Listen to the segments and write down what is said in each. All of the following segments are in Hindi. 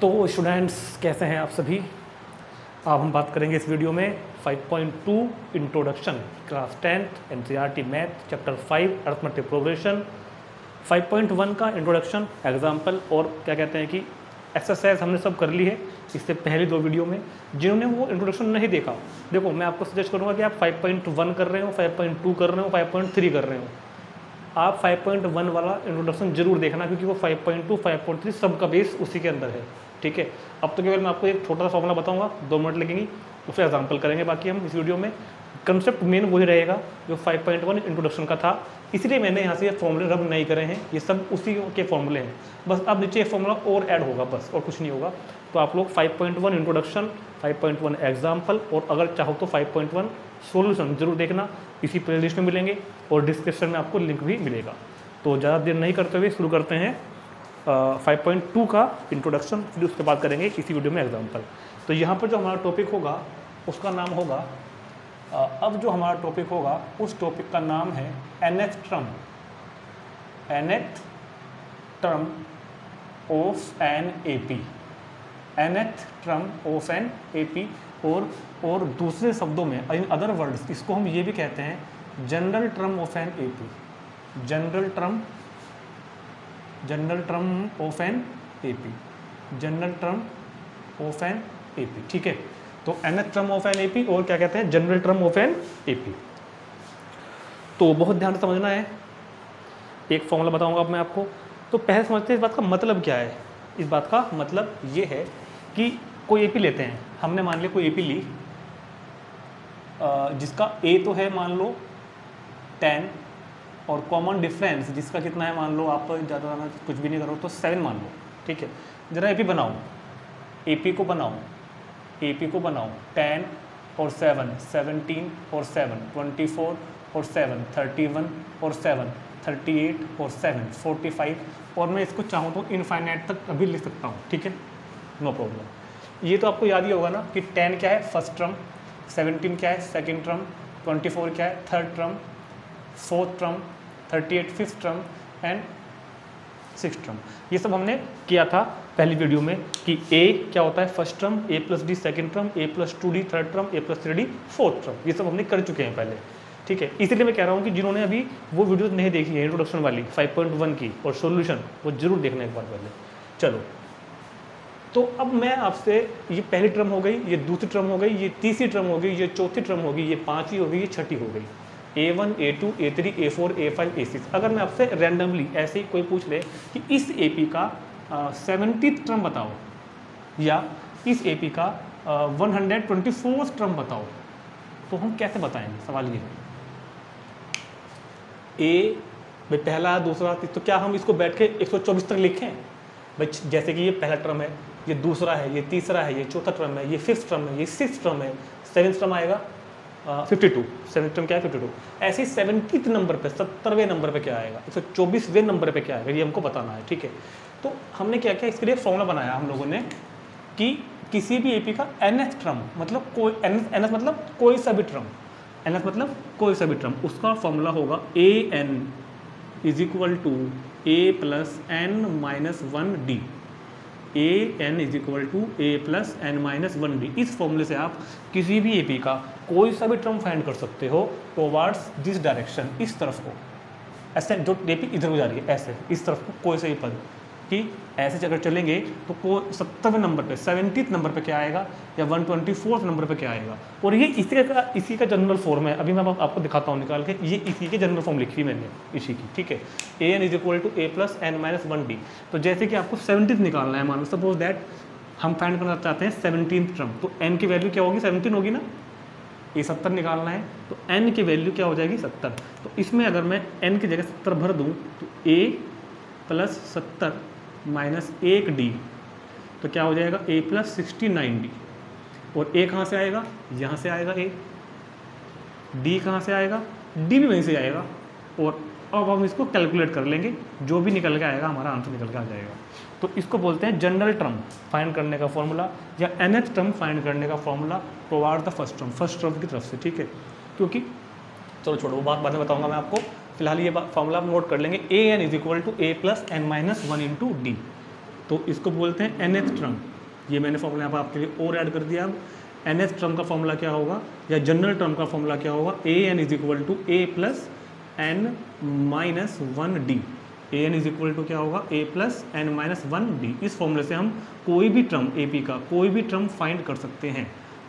तो स्टूडेंट्स कैसे हैं आप सभी। अब हम बात करेंगे इस वीडियो में 5.2 introduction class 10th NCERT math chapter 5 arithmetic progression. 5.1 का इंट्रोडक्शन एग्जाम्पल और क्या कहते हैं कि एक्सरसाइज हमने सब कर ली है इससे पहले दो वीडियो में। जिन्होंने वो इंट्रोडक्शन नहीं देखा, देखो मैं आपको सजेस्ट करूँगा कि आप 5.1 कर रहे हो, 5.2 कर रहे हो, 5.3 कर रहे हो, आप 5.1 वाला इंट्रोडक्शन जरूर देखना, क्योंकि वो 5.2 5.3 सबका बेस उसी के अंदर है। ठीक है, अब तो केवल मैं आपको एक छोटा सा फॉर्मूला बताऊंगा, 2 मिनट लगेंगी, उससे एग्जाम्पल करेंगे बाकी हम इस वीडियो में। कंसेप्ट मेन वही रहेगा जो 5.1 इंट्रोडक्शन का था, इसलिए मैंने यहाँ से ये फॉर्मूले रब नहीं करे हैं, ये सब उसी के फॉर्मूले हैं, बस अब नीचे एक फॉर्मूला और ऐड होगा बस, और कुछ नहीं होगा। तो आप लोग 5.1 इंट्रोडक्शन, 5.1 एग्जाम्पल और अगर चाहो तो 5.1 सॉल्यूशन जरूर देखना, इसी प्लेलिस्ट में मिलेंगे और डिस्क्रिप्शन में आपको लिंक भी मिलेगा। तो ज़्यादा देर नहीं करते हुए शुरू करते हैं 5.2 का इंट्रोडक्शन, फिर उसके बाद करेंगे इसी वीडियो में एग्जाम्पल। तो यहाँ पर जो हमारा टॉपिक होगा उसका नाम होगा, अब जो हमारा टॉपिक होगा उस टॉपिक का नाम है nth term of an AP, nth term of an AP। और दूसरे शब्दों में इन अदर वर्ड्स इसको हम ये भी कहते हैं general term of an AP, general term of an AP, general term of an AP। ठीक है, तो nth term of an AP और क्या कहते हैं general term of an AP। तो बहुत ध्यान से समझना है, एक फॉर्मूला बताऊंगा अब मैं आपको। तो पहले समझते हैं इस बात का मतलब क्या है। इस बात का मतलब ये है कि कोई AP लेते हैं, हमने मान लिया कोई AP ली जिसका A तो है मान लो 10 और कॉमन डिफरेंस जिसका कितना है मान लो, आप ज़्यादा कुछ भी नहीं करो तो 7 मान लो। ठीक है, ज़रा AP बनाओ, AP को बनाओ 10 और 7 17 और 7 24 और 7 31 और 7 38 और 7 45 और मैं इसको चाहूँ तो इनफाइनाइट तक अभी लिख सकता हूँ। ठीक है, नो प्रॉब्लम। ये तो आपको याद ही होगा ना कि 10 क्या है फर्स्ट टर्म, 17 क्या है सेकंड टर्म, 24 क्या है third term, fourth term, 38 fifth term and six term. ये सब हमने किया था पहली वीडियो में कि A क्या होता है first term, A+D second term, A+2D third term, A+3D fourth term, ये सब हमने कर चुके हैं पहले। ठीक है, इसलिए मैं कह रहा हूँ कि जिन्होंने अभी वो वीडियो नहीं देखी है इंट्रोडक्शन वाली 5.1 की और सॉल्यूशन, वो जरूर देखना एक बार पहले। चलो, तो अब मैं आपसे, ये पहली टर्म हो गई, ये दूसरी टर्म हो गई, ये तीसरी टर्म हो गई, ये चौथी टर्म हो गई, ये पाँचवीं हो गई, ये छठी हो गई, A1 A2 A3 A4 A5 A6। अगर मैं आपसे रैंडमली ऐसे ही कोई पूछ ले कि इस AP का 70th टर्म बताओ या इस AP का 124th टर्म बताओ, तो हम कैसे बताएंगे? सवाल ये है। A भाई पहला दूसरा तो क्या हम इसको बैठ के 124 तक लिखें भाई? जैसे कि ये पहला टर्म है, ये दूसरा है, ये तीसरा है, ये चौथा टर्म है, ये फिफ्थ टर्म है, ये सिक्स्थ टर्म है, सेवेंथ टर्म आएगा 52, सेवेंथ टर्म क्या है 52। ऐसे ही 70th नंबर पे, 70वें नंबर पे क्या आएगा, 124वें नंबर पे क्या आएगा, ये हमको बताना है। ठीक है, तो हमने क्या किया, इसके लिए फॉर्मूला बनाया हम लोगों ने कि किसी भी AP का nth टर्म मतलब कोई nth मतलब कोई सा भी टर्म, nth मतलब कोई सा भी टर्म, उसका फॉर्मूला होगा AN is equal to A plus N minus 1D, AN is equal to A plus N minus 1D। इस फॉर्मूले से आप किसी भी AP का कोई सा भी टर्म फाइंड कर सकते हो टुवर्ड्स दिस डायरेक्शन, इस तरफ को, ऐसे जो AP इधर को जा रही है ऐसे, इस तरफ को कोई सा भी पद कि ऐसे अगर चलेंगे तो को 70वें नंबर पे, 70th नंबर पे क्या आएगा या 124th नंबर पे क्या आएगा। और ये इसी का जनरल फॉर्म है, अभी मैं आपको दिखाता हूँ निकाल के, ये इसी के जनरल फॉर्म लिखी मैंने इसी की। ठीक है, AN is equal to A plus N minus 1D। तो जैसे कि आपको 70th निकालना है, मान लो सपोज दैट हम फाइंड करना चाहते हैं 17th टर्म, तो N की वैल्यू क्या होगी 17 होगी ना, ये 70 निकालना है, तो N की वैल्यू क्या हो जाएगी 70। तो इसमें अगर मैं N की जगह 70 भर दूँ तो A प्लस 70 माइनस 1D, तो क्या हो जाएगा A प्लस 69D। और A कहाँ से आएगा, यहाँ से आएगा A, D कहाँ से आएगा, D भी वहीं से आएगा। और अब हम इसको कैलकुलेट कर लेंगे, जो भी निकल के आएगा हमारा आंसर निकल के आ जाएगा। तो इसको बोलते हैं जनरल टर्म फाइंड करने का फॉर्मूला या nth टर्म फाइंड करने का formula toward the first term की तरफ से। ठीक है, क्योंकि चलो छोड़ो वो बात बाद में बताऊंगा मैं आपको, फिलहाल ये फॉर्मूला आप नोट कर लेंगे। AN is equal to A plus N minus 1 into D। तो इसको बोलते हैं nth टर्म। ये मैंने फॉर्मूला यहाँ पर आपके लिए और ऐड कर दिया। अब nth टर्म का फॉर्मूला क्या होगा, या जनरल टर्म का फॉर्मूला क्या होगा, an is equal to a plus n minus 1d। an is equal to क्या होगा, a plus n minus 1d। इस फॉर्मूले से हम कोई भी टर्म AP का कोई भी टर्म फाइंड कर सकते हैं।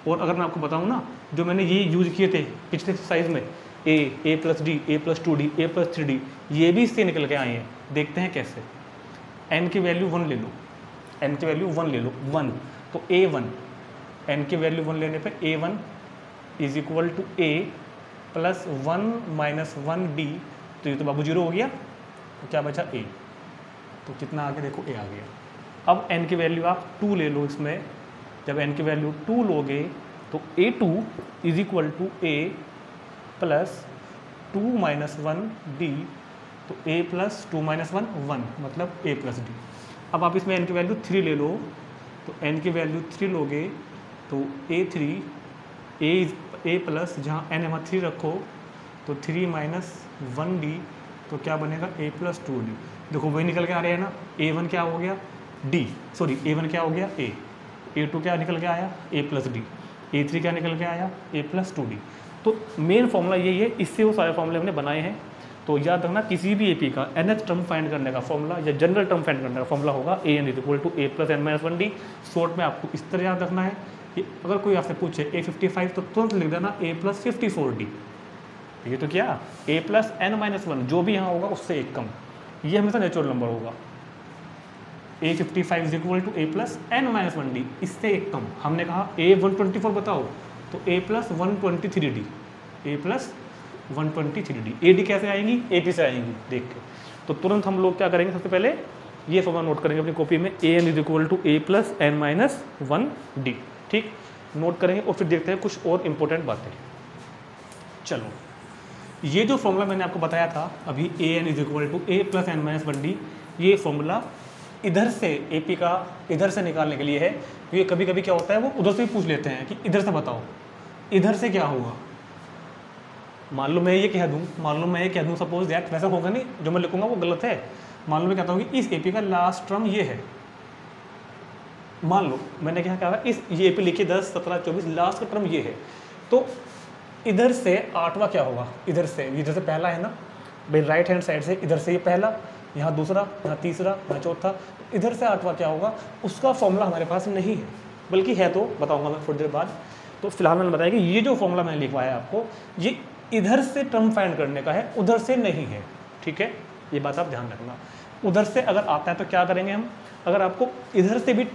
और अगर मैं आपको बताऊँ ना, जो मैंने ये यूज किए थे पिछले एक्सरसाइज में, a plus D, a plus 2d, a plus 3d, ये भी इससे निकल के आए हैं। देखते हैं कैसे। n की वैल्यू 1 ले लो, n की वैल्यू 1 ले लो, 1, तो a1, n की वैल्यू 1 लेने पे a1 is equal to a plus 1 minus 1d। तो ये तो बाबू 0 हो गया, तो क्या बचा a। तो कितना आगे देखो, a आ गया। अब n की वैल्यू आप 2 ले लो इसमें। जब n की वैल्यू 2 लोगे तो a2 is equal to a plus 2 minus 1d। तो a प्लस 2 माइनस 1 1, मतलब a प्लस d। अब आप इसमें n की वैल्यू 3 ले लो, तो n की वैल्यू 3 लोगे तो a3 a प्लस, जहाँ n यहाँ 3 रखो तो 3 माइनस 1d। तो क्या बनेगा, a प्लस 2d। देखो वही निकल के आ रहे हैं ना, a1 क्या हो गया d, सॉरी a1 क्या हो गया a, a2 क्या निकल के आया a प्लस d, a3 क्या निकल के आया a प्लस 2d। तो मेन फॉर्मूला यही है, इससे वो सारे फॉर्मूले हमने बनाए हैं। तो याद रखना, किसी भी AP का nth टर्म फाइंड करने का फॉर्मूला या जनरल टर्म फाइंड करने का फॉर्मूला होगा an is equal to a plus n minus 1d। Short में आपको इस तरह याद रखना है कि अगर कोई आपसे पूछे a55 तो तुरंत लिख देना a प्लस 54d। ये तो क्या, a प्लस n माइनस 1, जो भी यहाँ होगा उससे एक कम, ये हमेशा नेचुरल नंबर होगा। a55 is equal to a plus n minus 1d, इससे एक कम। हमने कहा a124 बताओ, तो a plus 123d, a plus 123d। ad कैसे आएंगी, AP से आएंगी देख के। तो तुरंत हम लोग क्या करेंगे, सबसे पहले ये फॉर्मूला नोट करेंगे अपनी कॉपी में, an is equal to a plus n minus 1d। ठीक, नोट करेंगे और फिर देखते हैं कुछ और इंपॉर्टेंट बातें। चलो, ये जो फॉर्मूला मैंने आपको बताया था अभी, an is equal to a plus n minus 1d, ये फॉर्मूला इधर से AP का इधर से निकालने के लिए है। क्योंकि कभी कभी क्या होता है, वो उधर से भी पूछ लेते हैं कि इधर से बताओ, इधर से क्या होगा। मान लो मैं ये कह दूँ, सपोज दैट, वैसा होगा नहीं, जो मैं लिखूंगा वो गलत है। मान लो मैं कहता हूँ कि इस AP का लास्ट टर्म ये है। मान लो मैंने क्या कहा, इस ये AP लिखिए 10, 17, 24, लास्ट का टर्म ये है। तो इधर से 8वां क्या होगा, इधर से पहला है ना भाई, राइट हैंड साइड से इधर से ये पहला, यहाँ दूसरा, यहाँ तीसरा, यहाँ चौथा, इधर से 8वां क्या होगा, उसका फॉर्मूला हमारे पास नहीं है, बल्कि है तो बताऊंगा मैं थोड़ी देर बाद। तो फिलहाल मैंने बताया कि ये जो फॉर्मूला मैंने लिखवाया आपको, ये इधर से टर्म फाइंड करने का है, उधर से नहीं है। ठीक है, ये बात आप ध्यान रखना। उधर से अगर आता है तो क्या करेंगे हम, अगर आपको इधर से भी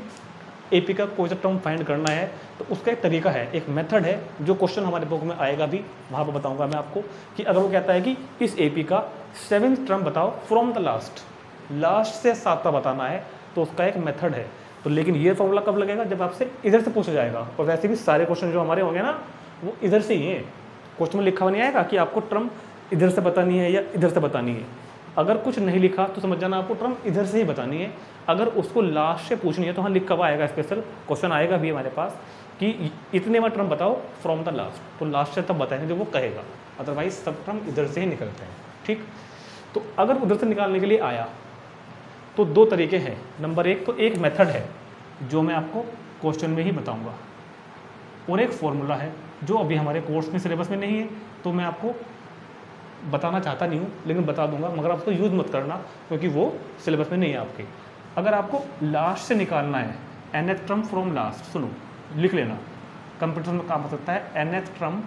AP का कोई सा टर्म फाइंड करना है तो उसका एक तरीका है, एक मेथड है, जो क्वेश्चन हमारे बुक में आएगा भी, वहाँ पर बताऊंगा मैं आपको। कि अगर वो कहता है कि इस AP का 7th टर्म बताओ फ्रॉम द लास्ट से 7वां बताना है, तो उसका एक मेथड है। तो लेकिन ये फॉर्मूला कब लगेगा, जब आपसे इधर से पूछा जाएगा। और वैसे भी सारे क्वेश्चन जो हमारे होंगे ना, वो इधर से ही है। क्वेश्चन में लिखा हुआ नहीं आएगा कि आपको टर्म इधर से बतानी है या इधर से बतानी है। अगर कुछ नहीं लिखा तो समझ जाना आपको टर्म इधर से ही बतानी है। अगर उसको लास्ट से पूछनी है तो हाँ लिखा हुआ आएगा, स्पेशल क्वेश्चन आएगा भी हमारे पास कि इतने में टर्म बताओ फ्रॉम द लास्ट। तो लास्ट से तब बताएंगे जो वो कहेगा, अदरवाइज सब टर्म इधर से ही निकलते हैं। ठीक, तो अगर उधर से निकालने के लिए आया तो 2 तरीके हैं। नंबर 1 तो एक मेथड है जो मैं आपको क्वेश्चन में ही बताऊंगा, और एक फॉर्मूला है जो अभी हमारे कोर्स में सिलेबस में नहीं है, तो मैं आपको बताना चाहता नहीं हूँ, लेकिन बता दूंगा, मगर आप उसको यूज़ मत करना क्योंकि वो सिलेबस में नहीं है आपके। अगर आपको लास्ट से निकालना है, nth टर्म फ्रॉम लास्ट, सुनो लिख लेना, कंप्यूटर में काम हो सकता है nth टर्म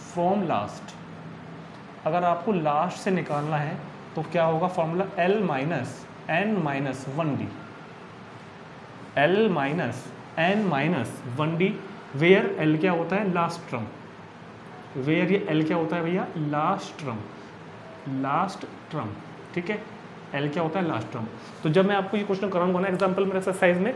फ्रॉम लास्ट। अगर आपको लास्ट से निकालना है तो क्या होगा formula, L minus n minus 1d, L minus n minus 1d, where L क्या होता है, लास्ट टर्म। वेयर ये L क्या होता है भैया, लास्ट टर्म। ठीक है, L क्या होता है, लास्ट टर्म। तो जब मैं आपको ये क्वेश्चन कराऊंगा ना एग्जाम्पल में, एक्सरसाइज में,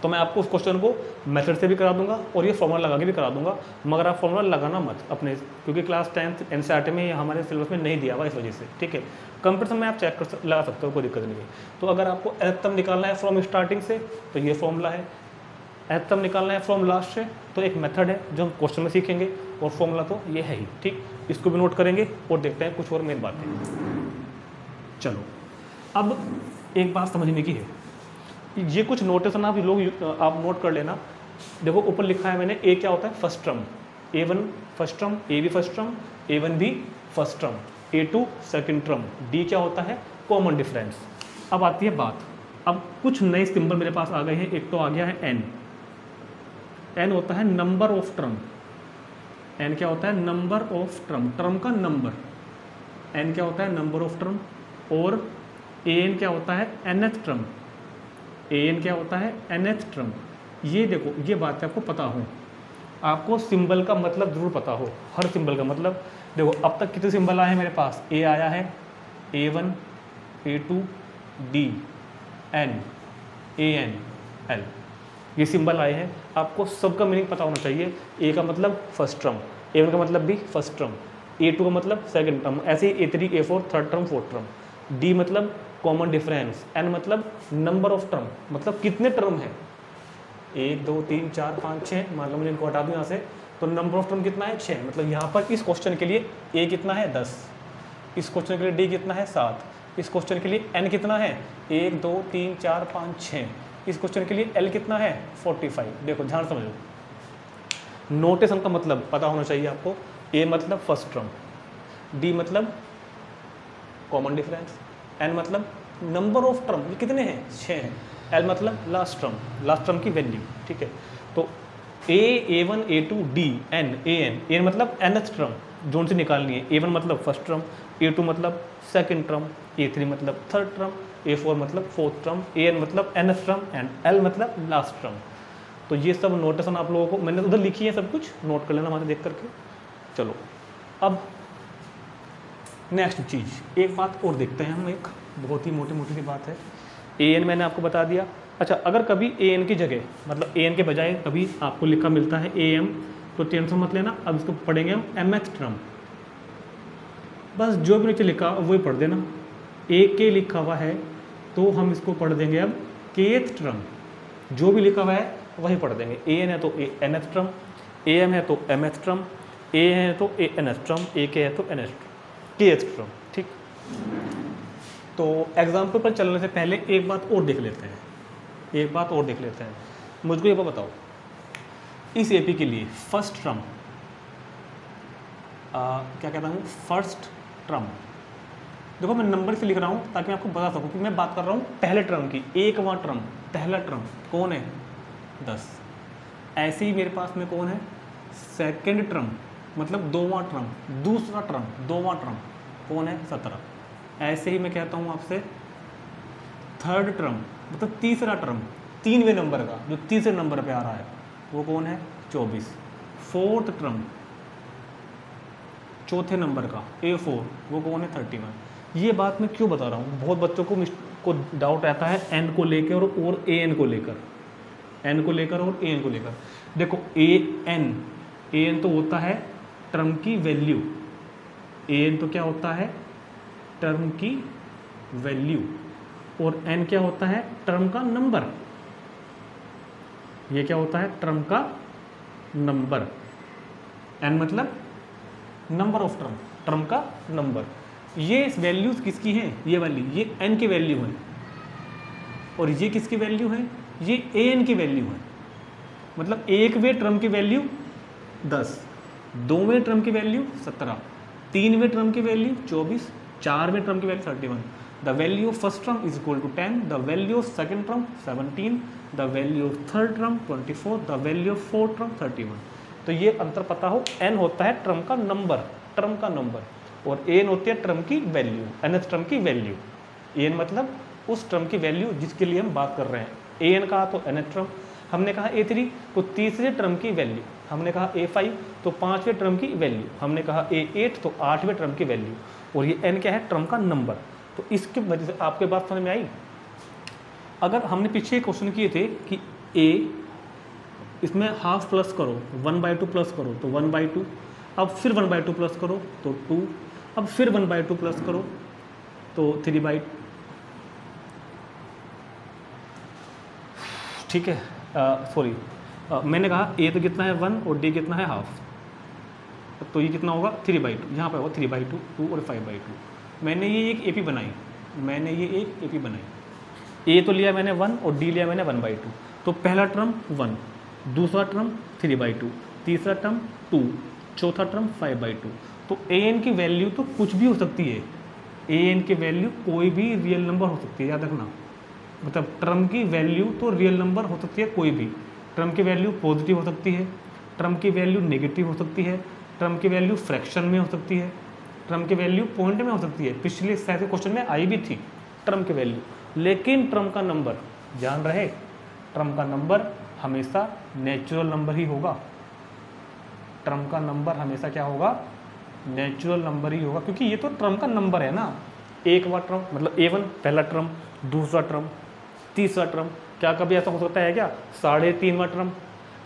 तो मैं आपको उस क्वेश्चन को मेथड से भी करा दूंगा और ये फॉर्मूला लगा के भी करा दूंगा। मगर आप फॉर्मूला लगाना मत अपने, क्योंकि क्लास 10th NCERT में हमारे सिलेबस में नहीं दिया हुआ, इस वजह से। ठीक है, कंप्यूटर में आप चेक कर लगा सकते हो, कोई दिक्कत नहीं है। तो अगर आपको nth टर्म निकालना है फ्रॉम स्टार्टिंग से तो ये फॉर्मूला है, nth टर्म निकालना है फ्रॉम लास्ट से तो एक मेथड है जो हम क्वेश्चन में सीखेंगे, और फॉर्मूला तो ये है ही। ठीक, इसको भी नोट करेंगे और देखते हैं कुछ और मेन बातें। चलो, अब एक बात समझने की है, ये कुछ नोटेशन आप लोग आप नोट कर लेना। देखो ऊपर लिखा है मैंने, ए क्या होता है first term, A1 first term, A भी फर्स्ट टर्म, A1 भी first term, A2 second term, D क्या होता है कॉमन डिफरेंस। अब आती है बात, अब कुछ नए सिंबल मेरे पास आ गए हैं। एक तो आ गया है एन, एन होता है नंबर ऑफ टर्म, एन क्या होता है नंबर ऑफ टर्म, टर्म का नंबर, एन क्या होता है नंबर ऑफ टर्म। और ए एन क्या होता है nth टर्म, ए एन क्या होता है nth टर्म। ये देखो ये बात आपको पता हो, आपको सिंबल का मतलब जरूर पता हो, हर सिंबल का मतलब। देखो अब तक कितने सिंबल आए हैं मेरे पास, ए आया है, A1 A2 D N AN L, ये सिंबल आए हैं। आपको सबका मीनिंग पता होना चाहिए। ए का मतलब फर्स्ट टर्म, A1 का मतलब भी फर्स्ट टर्म, A2 का मतलब सेकंड टर्म, ऐसे ही A3 A4 third term fourth term, D मतलब कॉमन डिफरेंस, N मतलब नंबर ऑफ टर्म, मतलब कितने टर्म है, 1 2 3 4 5 6, मान लो मैंने इनको हटा दूँ यहाँ से, तो नंबर ऑफ टर्म कितना है 6। मतलब यहाँ पर इस क्वेश्चन के लिए A कितना है 10, इस क्वेश्चन के लिए D कितना है 7, इस क्वेश्चन के लिए N कितना है 1 2 3 4 5 6, इस क्वेश्चन के लिए L कितना है 45। देखो ध्यान समझो, नोटेशन का मतलब पता होना चाहिए आपको। A मतलब फर्स्ट टर्म, D मतलब कॉमन डिफरेंस, N मतलब नंबर ऑफ टर्म, ये कितने हैं 6 हैं, L मतलब लास्ट टर्म, लास्ट टर्म की वैल्यू। ठीक है, तो A A1 A2 D N AN, AN मतलब nth टर्म जोन से निकालनी है, A1 मतलब फर्स्ट टर्म, A2 मतलब सेकंड टर्म, A3 मतलब थर्ड टर्म, A4 मतलब फोर्थ टर्म, AN मतलब nth टर्म एंड L मतलब लास्ट टर्म। तो ये सब नोटेशन आप लोगों को मैंने उधर लिखी है, सब कुछ नोट कर लेना वहाँ से देख करके। चलो अब नेक्स्ट चीज़, एक बात और देखते हैं हम, एक बहुत ही मोटी मोटी सी बात है। AN मैंने आपको बता दिया। अच्छा, अगर कभी AN की जगह मतलब AN के बजाय कभी आपको लिखा मिलता है AM, तो टेंशन मत लेना, अब इसको पढ़ेंगे हम mth टर्म। बस जो भी नीचे लिखा वही पढ़ देना। AK लिखा हुआ है तो हम इसको पढ़ देंगे अब kth टर्म, जो भी लिखा हुआ है वही पढ़ देंगे। AN है तो nth टर्म, AM है तो mth टर्म, A है तो nth टर्म, AK है तो kth टर्म। ठीक, तो एग्जाम्पल पर चलने से पहले एक बात और देख लेते हैं, एक बात और देख लेते हैं। मुझको ये बताओ, इस AP के लिए फर्स्ट टर्म क्या कहता हूँ, फर्स्ट टर्म। देखो मैं नंबर से लिख रहा हूँ ताकि मैं आपको बता सकूँ कि मैं बात कर रहा हूँ पहले टर्म की। एकवां टर्म, पहला टर्म कौन है 10। ऐसे ही मेरे पास में कौन है सेकेंड टर्म, मतलब दोवां टर्म, दूसरा टर्म, दोवां टर्म कौन है 17। ऐसे ही मैं कहता हूँ आपसे थर्ड टर्म, मतलब तीसरा टर्म, 3वें नंबर का जो तीसरे नंबर पे आ रहा है वो कौन है 24। फोर्थ टर्म, चौथे नंबर का A4 वो कौन है 31। ये बात मैं क्यों बता रहा हूँ, बहुत बच्चों को डाउट आता है N को लेकर और AN को लेकर, N को लेकर और AN को लेकर। देखो AN तो होता है टर्म की वैल्यू, AN तो क्या होता है टर्म की वैल्यू, और N क्या होता है टर्म का नंबर। ये क्या होता है टर्म का नंबर, N मतलब नंबर ऑफ टर्म, टर्म का नंबर। ये वैल्यूज किसकी हैं, ये वाली ये N की वैल्यू है, और ये किसकी वैल्यू है, ये AN की वैल्यू है। मतलब एकवें टर्म की वैल्यू 10, दोवें टर्म की वैल्यू 17, तीनवें टर्म की वैल्यू 24, चारवें टर्म की value 31। The value of first term is equal to 10, the value of second term 17, the value of third term 24, the value of fourth term 31। तो ये अंतर पता हो, N होता है टर्म का नंबर, टर्म का नंबर, और AN होती है टर्म की वैल्यू, nth टर्म की वैल्यू। AN मतलब उस टर्म की वैल्यू जिसके लिए हम बात कर रहे हैं। AN कहा तो nth टर्म, हमने कहा A3 तो तीसरे टर्म की वैल्यू, हमने कहा A5 तो पाँचवें टर्म की वैल्यू, हमने कहा A8 तो आठवें टर्म की वैल्यू, और ये N क्या है टर्म का नंबर। तो इसकी वजह से आपके बात समझ में आई। अगर हमने पीछे क्वेश्चन किए थे कि A इसमें हाफ प्लस करो, 1/2 प्लस करो तो 1/2, अब फिर 1/2 प्लस करो तो 2, अब फिर 1/2 प्लस करो तो 3/2। ठीक है, सॉरी मैंने कहा A तो कितना है 1 और D कितना है हाफ, तो ये कितना होगा 3/2, यहाँ पर होगा 3/2, 2 और 5/2। मैंने ये एक AP बनाई, मैंने ये एक AP बनाई। ए तो लिया मैंने 1 और डी लिया मैंने 1/2। तो पहला टर्म 1, दूसरा टर्म 3/2, तीसरा टर्म 2, चौथा टर्म 5/2। तो ए एन की वैल्यू तो कुछ भी हो सकती है, ए एन की वैल्यू कोई भी रियल नंबर हो सकती है, याद रखना। मतलब टर्म की वैल्यू तो रियल नंबर हो सकती है कोई भी। टर्म की वैल्यू पॉजिटिव हो सकती है, टर्म की वैल्यू नेगेटिव हो सकती है, टर्म की वैल्यू फ्रैक्शन में हो सकती है, टर्म की वैल्यू पॉइंट में हो सकती है। पिछले शायद के क्वेश्चन में आई भी थी टर्म की वैल्यू। लेकिन टर्म का नंबर जान रहे, टर्म का नंबर हमेशा नेचुरल नंबर ही होगा। टर्म का नंबर हमेशा क्या होगा? नेचुरल नंबर ही होगा, क्योंकि ये तो टर्म का नंबर है ना। एक बार टर्म मतलब A1 पहला टर्म, दूसरा टर्म, तीसरा टर्म। क्या कभी ऐसा हो सकता है क्या 3.5वां टर्म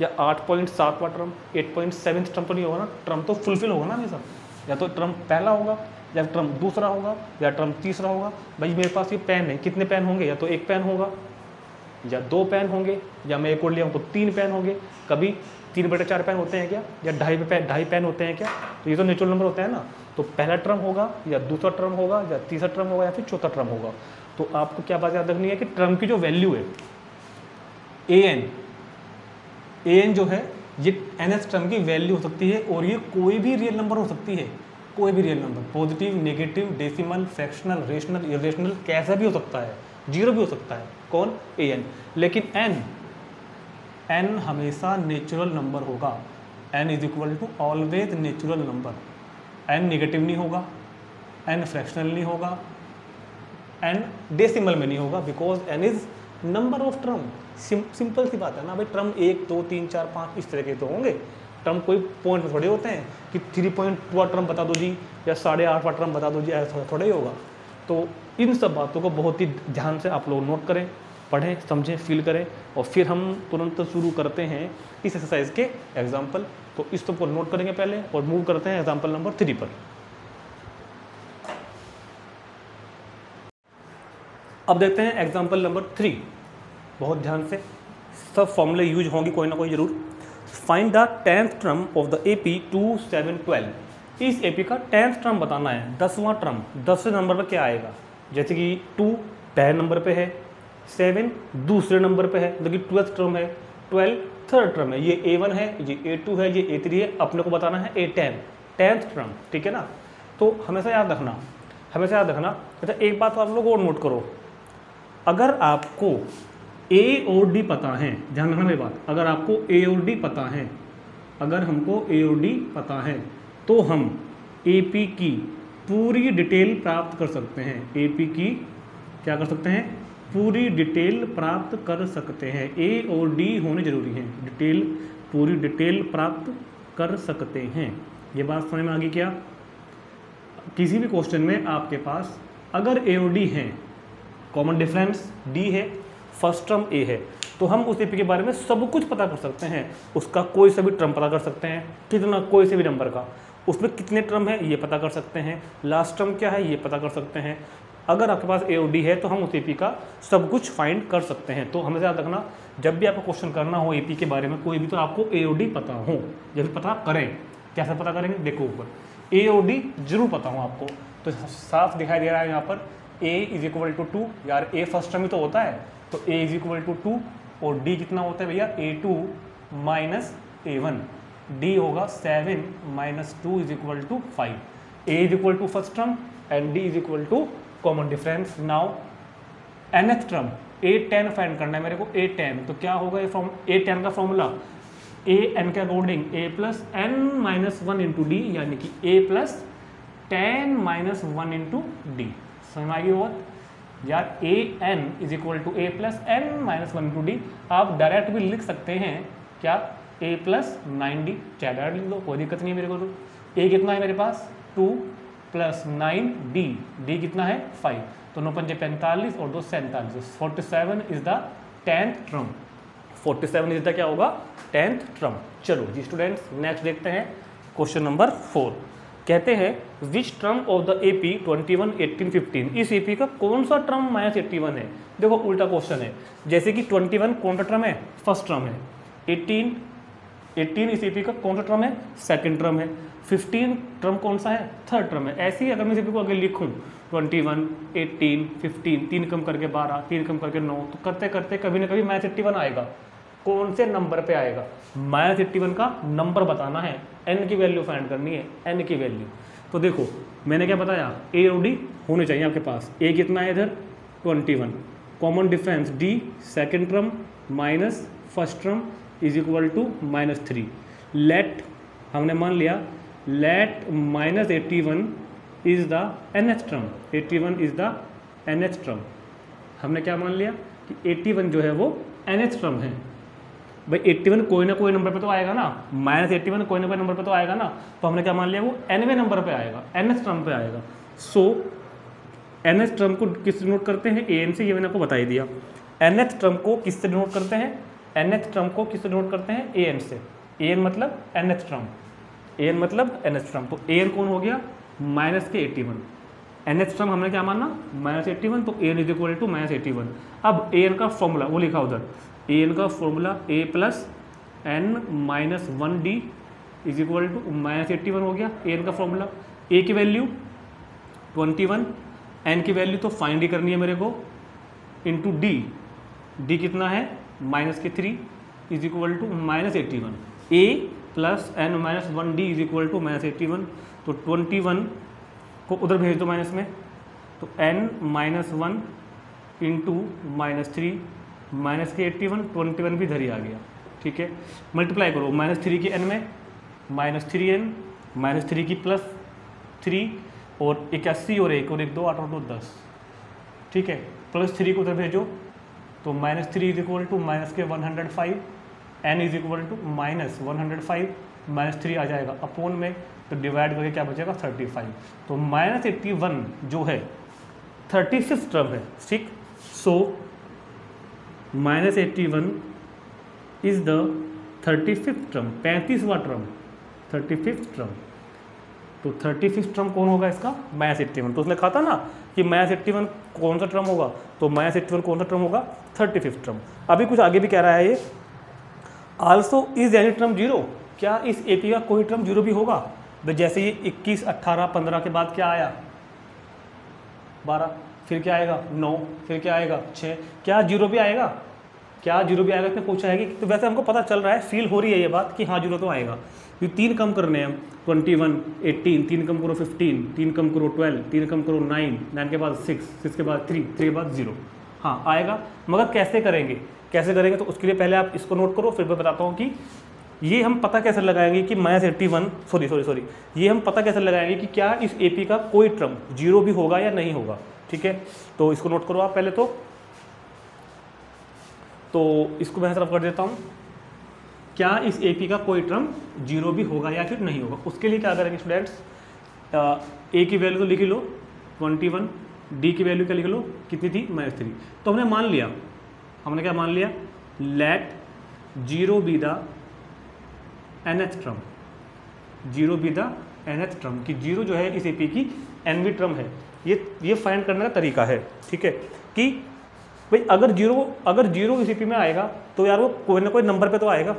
या 8.7वां टर्म, 8.7 टर्म तो नहीं होगा ना। टर्म तो फुलफिल होगा ना हमेशा। या तो टर्म पहला होगा, या टर्म दूसरा होगा, या टर्म तीसरा होगा। भाई मेरे पास ये पेन है, कितने पेन होंगे? या तो एक पेन होगा, या 2 पेन होंगे, या मैं एक और लिया हूँ तो 3 पेन होंगे। कभी 3/4 पेन होते हैं क्या? या ढाई पेन होते हैं क्या? तो ये तो नेचुरल नंबर होता है ना। तो पहला टर्म होगा, या दूसरा टर्म होगा, या तीसरा टर्म होगा, या फिर चौथा टर्म होगा। तो आपको क्या बात याद रखनी है कि टर्म की जो वैल्यू है ए एन जो है ये nth टर्म की वैल्यू हो सकती है, और ये कोई भी रियल नंबर हो सकती है। कोई भी real number, positive, negative, decimal, fractional, rational, irrational, कैसा भी हो सकता है, 0 भी हो सकता है। कौन? A N. लेकिन एन हमेशा नेचुरल नंबर होगा। n is equal to always natural number. n negative नहीं होगा, n फ्रैक्शनल नहीं होगा, n डेसिमल में नहीं होगा, because n is number of term. Simple सी बात है ना भाई। टर्म 1, 2, 3, 4, 5 इस तरह के तो होंगे। टर्म कोई पॉइंट में थोड़े होते हैं कि 3.2 टर्म बता दो जी, या 8.5वां टर्म बता दो जी, ऐसा थोड़ा ही होगा। तो इन सब बातों को बहुत ही ध्यान से आप लोग नोट करें, पढ़ें, समझें, फील करें, और फिर हम तुरंत शुरू करते हैं इस एक्सरसाइज के एग्जाम्पल। तो इस सबको नोट करेंगे पहले और मूव करते हैं एग्जाम्पल नंबर 3 पर। अब देखते हैं एग्जाम्पल नंबर 3। बहुत ध्यान से, सब फॉर्मूले यूज होंगी कोई ना कोई जरूर। Find the 10th term of the AP 2, 7, 12। इस AP का 10th टर्म बताना है, 10वां टर्म। 10वें नंबर पर क्या आएगा? जैसे कि 2 पहले नंबर पे है, 7 दूसरे नंबर पे है, मतलब कि 12th टर्म है, 12 थर्ड टर्म है। ये A1 है, ये A2 है, ये A3 है। अपने को बताना है A10, 10th टर्म, ठीक है ना। तो हमेशा याद रखना, हमेशा याद रखना। अच्छा एक बात आप लोग और नोट करो, अगर आपको A और D पता है, ध्यान रखना मेरी बात, अगर आपको A और D पता है, अगर हमको A और D पता है, तो हम AP की पूरी डिटेल प्राप्त कर सकते हैं। AP की क्या कर सकते हैं? पूरी डिटेल प्राप्त कर सकते हैं। A और D होने जरूरी हैं, डिटेल, पूरी डिटेल प्राप्त कर सकते हैं। ये बात समझ में आ गई क्या? किसी भी क्वेश्चन में आपके पास अगर A और D हैं, कॉमन डिफरेंस D है, फर्स्ट टर्म A है, तो हम उस AP के बारे में सब कुछ पता कर सकते हैं। उसका कोई सा भी टर्म पता कर सकते हैं, कितना, कोई से भी नंबर का, उसमें कितने टर्म है ये पता कर सकते हैं, लास्ट टर्म क्या है ये पता कर सकते हैं। अगर आपके पास A और D है तो हम उस AP का सब कुछ फाइंड कर सकते हैं। तो हमें याद रखना, जब भी आपको क्वेश्चन करना हो AP के बारे में कोई भी, तो आपको A और D पता हो, या फिर पता करें। कैसे पता करेंगे? देखो ऊपर A और D जरूर पता हो आपको। तो साफ दिखाई दे रहा है यहाँ पर A इज इक्वल टू 2, यार A फर्स्ट टर्म ही तो होता है, तो A इज इक्वल टू 2, और D कितना होता है भैया? A2 minus A1। D होगा 7 माइनस 2 is equal to 5। A is equal to first term and D is equal to common difference. Now nth term A10 find करना है मेरे को। A10 तो क्या होगा? ये फॉर्म A10 का फॉर्मूला AN के according A plus n minus 1 into D, यानी कि A plus 10 minus 1 into D. समझ आ गई बात यार? AN is equal to A plus n minus 1 into D. आप डायरेक्ट भी लिख सकते हैं क्या? A प्लस 9D, चाहे डायरेक्ट लिख दो, कोई दिक्कत नहीं है मेरे को। तो A कितना है मेरे पास? 2 प्लस 9D, D कितना है? 5। तो 9 पंजे 45 और 2 47, 47 is the 10th term. 47 is the क्या होगा? 10th term. चलो जी स्टूडेंट्स, नेक्स्ट देखते हैं क्वेश्चन नंबर 4। कहते हैं which term of the AP 21, 18, 15। इस AP का कौन सा टर्म -81 है? देखो उल्टा क्वेश्चन है। जैसे कि 21 कौन सा टर्म है? फर्स्ट टर्म है। 18 इस AP का कौन सा टर्म है? सेकंड टर्म है। 15 टर्म कौन सा है? थर्ड टर्म है। ऐसे ही अगर मैं इस AP को आगे लिखूं 21, 18, 15, 3 कम करके 12, 3 कम करके 9, तो करते करते कभी ना कभी -81 आएगा। कौन से नंबर पे आएगा? -81 का नंबर बताना है, n की वैल्यू फाइंड करनी है, n की वैल्यू। तो देखो मैंने क्या बताया, a और d होने चाहिए आपके पास। a कितना है इधर 21, common difference d second term minus first term is equal to -3। Let हमने मान लिया let -81 is the nth term, 81 is the nth term. हमने क्या मान लिया कि 81 जो है वो nth टर्म है। भाई 81 कोई ना कोई नंबर पे तो आएगा ना, -81 कोई ना कोई नंबर पे तो आएगा ना, तो हमने क्या मान लिया वो nवें नंबर पे आएगा, nth टर्म पे आएगा। सो nth टर्म को किससे नोट करते हैं? an से, ये मैंने आपको बता ही दिया। nth टर्म को किससे नोट करते हैं? nth टर्म को किससे नोट करते हैं? an से। an मतलब nth टर्म, an मतलब nth टर्म। तो an कौन हो गया? -81। nth टर्म हमने क्या माना? -81, तो an इज इक्वल टू -81। अब an का फॉर्मूला वो लिखा उधर, an का formula a plus n-1d is equal to -81 हो गया an का फॉर्मूला। a की वैल्यू 21, n की वैल्यू तो फाइंड ही करनी है मेरे को, इंटू d कितना है -3 is equal to -81। a plus n-1d is equal to -81, तो 21 को उधर भेज दो माइनस में, तो n-1 इंटू -3 माइनस के 81, 21 भी इधर ही आ गया। ठीक है, मल्टीप्लाई करो -3 की n में, -3n, -3 की +3 और 81 और 1 और 1 2 8 और 2 10। ठीक है, +3 को उधर भेजो, तो -3 इज इक्वल टू माइनस के 105, n इज इक्वल टू -105, -3 आ जाएगा अपोन में, तो डिवाइड करके क्या बचेगा 35। तो -81 जो है 35th टर्म है। ठीक, so -81 is the 35th term, 35वां टर्म, 35th टर्म। तो 35th टर्म कौन होगा इसका? -81। तो उसने कहा था ना कि -81 कौन सा टर्म होगा, तो -81 कौन सा टर्म होगा? 35th term. अभी कुछ आगे भी कह रहा है ये, आल्सो इज एनी टर्म 0, क्या इस AP का कोई टर्म 0 भी होगा? जैसे ये 21, 18, 15 के बाद क्या आया? 12, फिर क्या आएगा? 9, फिर क्या आएगा? 6, क्या 0 भी आएगा? क्या 0 भी आएगा? इसने पूछा है कि, तो वैसे हमको पता चल रहा है, फील हो रही है ये बात कि हाँ 0 तो आएगा। ये 3 कम करने हैं, 21, 18, 3 कम करो 15, 3 कम करो 12, 3 कम करो 9, 9 के बाद 6, 6 के बाद 3, 3 के बाद 0। हाँ आएगा, मगर कैसे करेंगे? कैसे करेंगे? तो उसके लिए पहले आप इसको नोट करो, फिर मैं बताता हूँ कि ये हम पता कैसे लगाएंगे कि -81 सॉरी ये हम पता कैसे लगाएंगे कि क्या इस AP का कोई टर्म 0 भी होगा या नहीं होगा। ठीक है, तो इसको नोट करो आप पहले तो इसको मैं तरफ कर देता हूँ, क्या इस AP का कोई टर्म 0 भी होगा या फिर नहीं होगा। उसके लिए क्या करेंगे स्टूडेंट्स, A की वैल्यू तो लिख लो 21, D की वैल्यू क्या लिख लो, कितनी थी? -3। तो हमने मान लिया, हमने क्या मान लिया? Let 0 be the nth term, 0 be the nth term, कि 0 जो है इस AP की nवीं टर्म है। ये फाइंड करने का तरीका है। ठीक है, कि भाई अगर 0 इस AP में आएगा तो यार वो कोई ना कोई नंबर पे तो आएगा,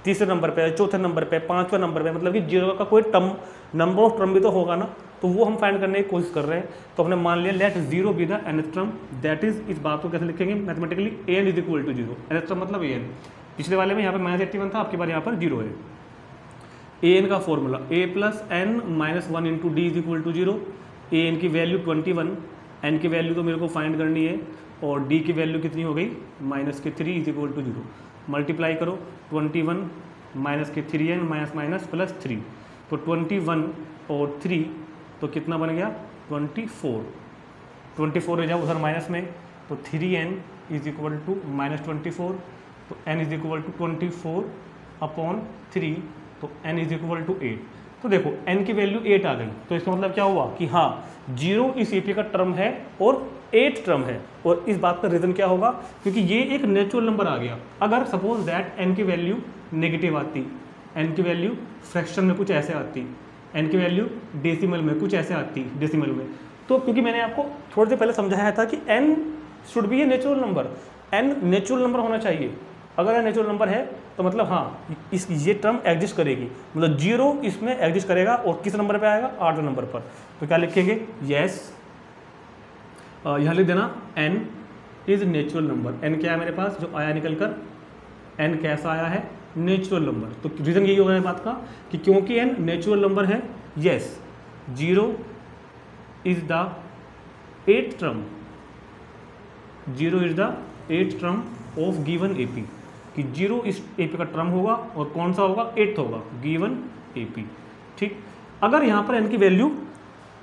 तीसरे नंबर पे, चौथे नंबर पे, 5वें नंबर पे, मतलब कि 0 का कोई टर्म, नंबर ऑफ टर्म भी तो होगा ना, तो वो हम फाइंड करने की कोशिश कर रहे हैं। तो हमने मान लिया let 0 be the nth term, that is, इस बात को कैसे लिखेंगे mathematically, an is equal to 0, nth term मतलब an। पिछले वाले में यहाँ पे -81 था, आपकी बार यहाँ पर 0 है। an का formula a plus n-1 into D is equal to 0। an की वैल्यू 21, n की वैल्यू तो मेरे को फाइंड करनी है, और d की वैल्यू कितनी हो गई? -3 इज इक्वल टू 0। मल्टीप्लाई करो 21 -3n माइनस प्लस 3, तो 21 और 3 तो कितना बन गया? 24। 24 रह जाओ उधर माइनस में, तो 3n इज इक्वल टू -24, तो n is equal to 24 upon 3, तो n इज इक्वल टू 8। तो देखो n की वैल्यू 8 आ गई, तो इसका मतलब क्या हुआ कि हाँ 0 इस AP का टर्म है और 8 टर्म है। और इस बात का रीज़न क्या होगा, क्योंकि ये एक नेचुरल नंबर आ गया। अगर सपोज दैट n की वैल्यू नेगेटिव आती, n की वैल्यू फ्रैक्शन में कुछ ऐसे आती, n की वैल्यू डेसिमल में कुछ ऐसे आती, डेसिमल में, तो क्योंकि मैंने आपको थोड़ी देर पहले समझाया था कि n should be a natural number, n natural number होना चाहिए। अगर यह नेचुरल नंबर है तो मतलब हाँ ये टर्म एग्जिस्ट करेगी, मतलब 0 इसमें एग्जिस्ट करेगा, और किस नंबर पे आएगा? 8वें नंबर पर। तो क्या लिखेंगे? यस यहाँ लिख देना n is natural number. n क्या है मेरे पास जो आया निकल कर, n कैसा आया है, नेचुरल नंबर। तो रीज़न यही होगा इस बात का कि क्योंकि n नेचुरल नंबर है, yes 0 is the 8th term, 0 is the 8th term of given AP, कि 0 इस AP का टर्म होगा और कौन सा होगा, 8th होगा गिवन AP। ठीक, अगर यहाँ पर n की वैल्यू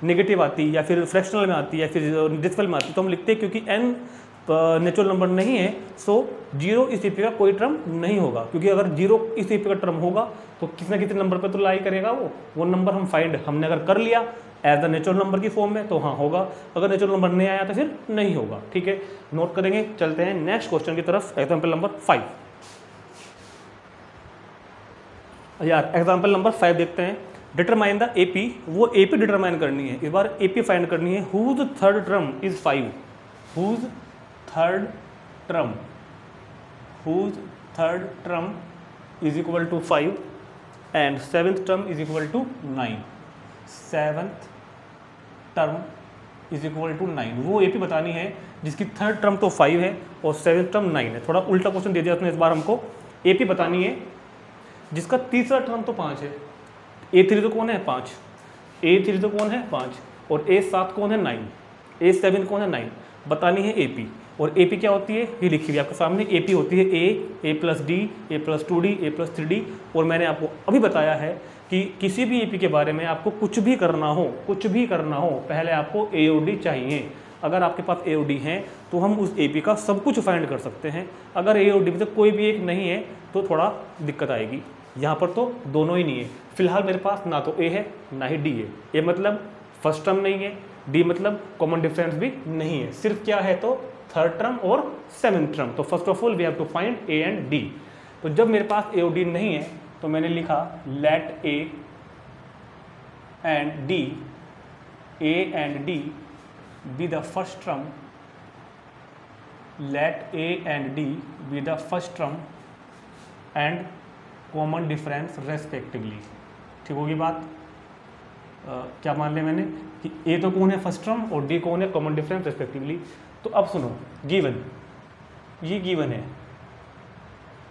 नेगेटिव आती या फिर फ्रैक्शनल में आती या फिर डेसिमल में आती तो हम लिखते हैं क्योंकि n नेचुरल नंबर नहीं है, सो 0 इस AP का कोई टर्म नहीं होगा, क्योंकि अगर 0 इस AP का टर्म होगा तो किसी ना किसी नंबर पर तो लाई करेगा वो नंबर हम फाइंड हमने अगर कर लिया एज द नेचुरल नंबर की फॉर्म में तो हाँ होगा, अगर नेचुरल नंबर नहीं आया तो फिर नहीं होगा। ठीक है, नोट करेंगे। चलते हैं नेक्स्ट क्वेश्चन की तरफ, एग्जाम्पल नंबर 5। यार एग्जाम्पल नंबर 5 देखते हैं। डिटरमाइन द AP, वो AP डिटरमाइन करनी है, इस बार AP फाइंड करनी है। Whose third term is 5, whose third term, whose third term is equal to 5 and 7th term is equal to 9, 7th term is equal to 9। वो AP बतानी है जिसकी थर्ड टर्म तो 5 है और 7th टर्म 9 है। थोड़ा उल्टा क्वेश्चन दे दिया उसने इस बार हमको। AP बतानी है जिसका तीसरा टर्म तो 5 है, A3 तो कौन है 5, A3 तो कौन है 5 और A7 कौन है 9, A7 कौन है 9, बतानी है AP। और AP क्या होती है ये लिखी हुई आपके सामने, AP होती है A plus D, A plus 2D, A plus 3D। और मैंने आपको अभी बताया है कि किसी भी AP के बारे में आपको कुछ भी करना हो, कुछ भी करना हो, पहले आपको A और D चाहिए। अगर आपके पास A और D हैं तो हम उस AP का सब कुछ फाइंड कर सकते हैं। अगर A और D में से कोई भी एक नहीं है तो थोड़ा दिक्कत आएगी। यहाँ पर तो दोनों ही नहीं है, फिलहाल मेरे पास ना तो A है ना ही D है। A मतलब फर्स्ट टर्म नहीं है, D मतलब कॉमन डिफरेंस भी नहीं है, सिर्फ क्या है तो थर्ड टर्म और 7th टर्म। तो first of all we have to find A and D। तो जब मेरे पास A और D नहीं है तो मैंने लिखा let A and D, A and D be the first term, let A and D be the first term and common difference respectively. ठीक होगी बात? क्या मान लिया मैंने कि A तो कौन है फर्स्ट टर्म और D कौन है कॉमन डिफरेंस रेस्पेक्टिवली। तो अब सुनो, गिवन, ये गिवन है,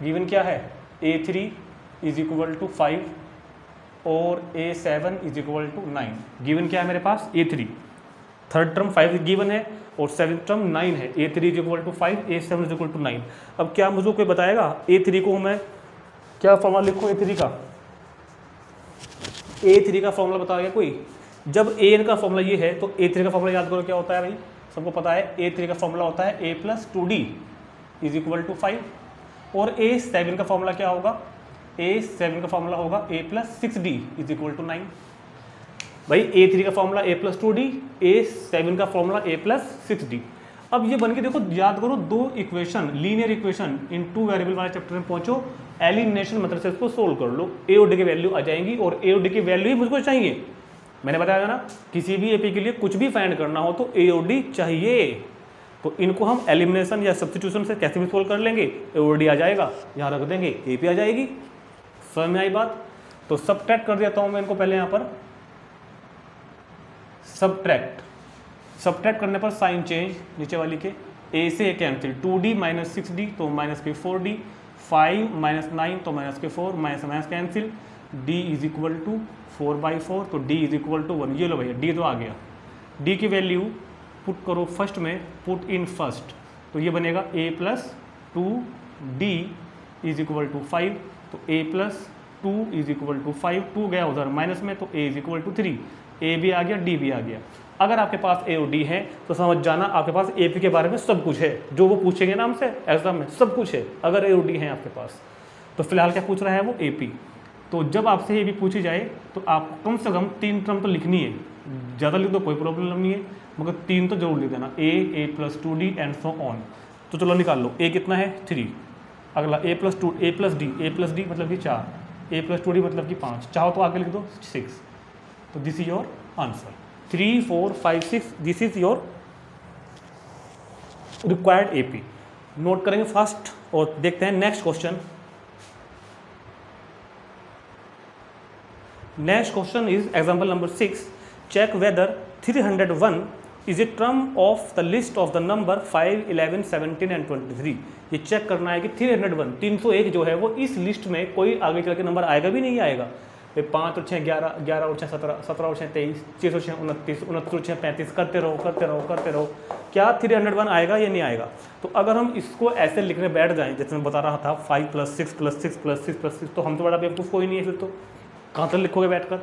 गिवन क्या है A3 इज इक्वल टू 5 और A7 is equal to 9। Given क्या है मेरे पास A3, थर्ड टर्म 5 गिवन है और 7th टर्म 9 है। A3 is equal to 5, A7 is equal to 9। अब क्या मुझे कोई बताएगा A3 को मैं क्या फॉर्मूला लिखूँ A3 का, A3 का फॉर्मूला बताएगा कोई। जब AN का फॉर्मूला ये है तो A3 का फॉर्मूला याद करो क्या होता है भाई, सबको पता है। A3 का फॉर्मूला होता है A plus 2D is equal to 5 और A7 का फॉर्मूला क्या होगा, A7 का फॉर्मूला होगा A plus 6D is equal to 9। भाई A3 का formula A plus 2D, A7 का फॉर्मूला A प्लस 6D। अब ये बन के देखो, याद करो दो equation, linear equation in 2 variable वाले चैप्टर में पहुंचो, एलिमिनेशन मेथड से इसको सोल्व कर लो, A और D की वैल्यू आ जाएंगी और A और D की वैल्यू ही मुझको चाहिए। मैंने बताया ना, किसी भी AP के लिए कुछ भी फाइंड करना हो तो A और D चाहिए। तो इनको हम एलिमिनेशन या सब्स्टिट्यूशन से कैसे भी सोल्व कर लेंगे, A और D आ जाएगा, यहाँ रख देंगे AP आ जाएगी। समझ में आई बात? तो सबट्रैक्ट कर देता हूँ मैं इनको पहले यहाँ पर, सबट्रैक्ट करने पर साइन चेंज नीचे वाली के, A से A cancel, 2D minus 6D तो माइनस के 4D, 5 माइनस 9 तो माइनस के 4, minus minus cancel, D is equal to 4/4 तो D इज इक्वल टू 1। ये लो भैया D तो आ गया, D की वैल्यू पुट करो फर्स्ट में, पुट इन फर्स्ट, तो ये बनेगा A plus 2D is equal to 5 तो A plus 2 is equal to 5, 2 गया उधर माइनस में तो A is equal to 3, A भी आ गया D भी आ गया। अगर आपके पास A और D है तो समझ जाना आपके पास AP के बारे में सब कुछ है, जो वो पूछेंगे ना हमसे एग्जाम में सब कुछ है अगर A और D है आपके पास। तो फिलहाल क्या पूछ रहा है वो AP। तो जब आपसे AP पूछी जाए तो आपको कम से कम 3 टर्म तो लिखनी है, ज़्यादा लिख दो कोई प्रॉब्लम नहीं है, मगर 3 तो जरूर लिख देना, A plus 2D and so on. तो चलो निकाल लो, A कितना है 3, अगला A प्लस D मतलब कि 4, A प्लस 2D मतलब कि 5, चाहो तो आगे लिख दो 6। तो this is your answer, 3, 4, 5, 6, this is your required AP। Note करेंगे फास्ट और देखते हैं next question. Next question is example number 6, check whether 301 is a term of the list of the number 5, 11, 17 and 23। ये चेक करना है कि 301 301 जो है वो इस लिस्ट में कोई आगे चल के नंबर आएगा भी नहीं आएगा। 5 और 6 11, 11 और 6 17, 17 और 6 23, 6 और 6 29, 29 और 6 35, करते रहो। क्या 301 आएगा या नहीं आएगा? तो अगर हम इसको ऐसे लिखने बैठ जाएं जैसे मैं बता रहा था 5 + 6 + 6 + 6 + 6, तो हम तो बड़ा बेवकूफ़ कोई नहीं है, फिर तो कहाँ तक लिखोगे बैठकर।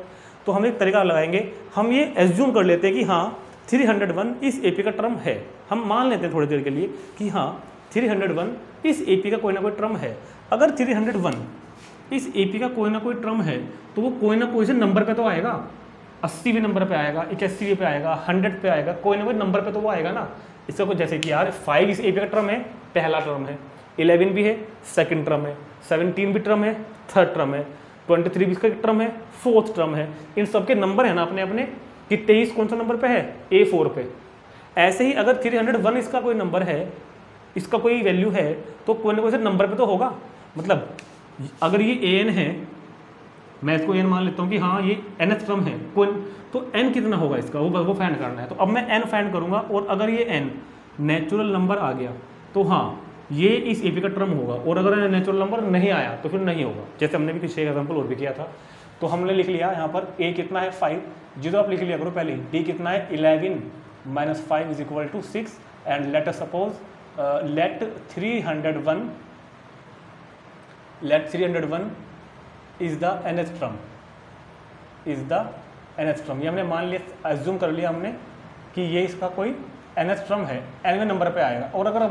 तो हम एक तरीका लगाएंगे, हम ये एज्यूम कर लेते हैं कि हाँ 301 इस एपी का टर्म है। हम मान लेते हैं थोड़ी देर के लिए कि हाँ 301 इस एपी का कोई ना कोई टर्म है। अगर 301 इस एपी का कोई ना कोई टर्म है तो वो कोई ना कोई से नंबर पे तो आएगा, 80वें नंबर पे आएगा, 81वें पे आएगा, 100 पे आएगा, कोई ना कोई नंबर पे तो वो आएगा ना। इसका कुछ जैसे कि यार 5 इस एपी का टर्म है, पहला टर्म है, 11 भी है, सेकंड टर्म है, 17 भी टर्म है, थर्ड टर्म है, 23 भी इसका टर्म है, फोर्थ टर्म है। इन सबके नंबर है ना अपने अपने कि 23 कौन सा नंबर पे है, A4 पे। ऐसे ही अगर 301 इसका कोई नंबर है, इसका कोई वैल्यू है, तो कोई ना कोई से नंबर पे तो होगा। मतलब अगर ये an है, मैं इसको n मान लेता हूँ कि हाँ ये nth टर्म है, कोई तो n कितना होगा इसका, वो फाइंड करना है। तो अब मैं n फाइंड करूँगा और अगर ये n नेचुरल नंबर आ गया तो हाँ ये इस एपी का टर्म होगा, और अगर नेचुरल नंबर नहीं आया तो फिर नहीं होगा। जैसे हमने भी पीछे एग्जाम्पल और भी किया था। तो हमने लिख लिया यहाँ पर a कितना है 5, जीरो आप लिख लिया करो पहले। d कितना है 11 - 5 = 6 and let us suppose let 301 is the nth term, ये हमने मान लिया, एज्यूम कर लिया हमने कि ये इसका कोई nth टर्म है, nवें नंबर पे आएगा। और अगर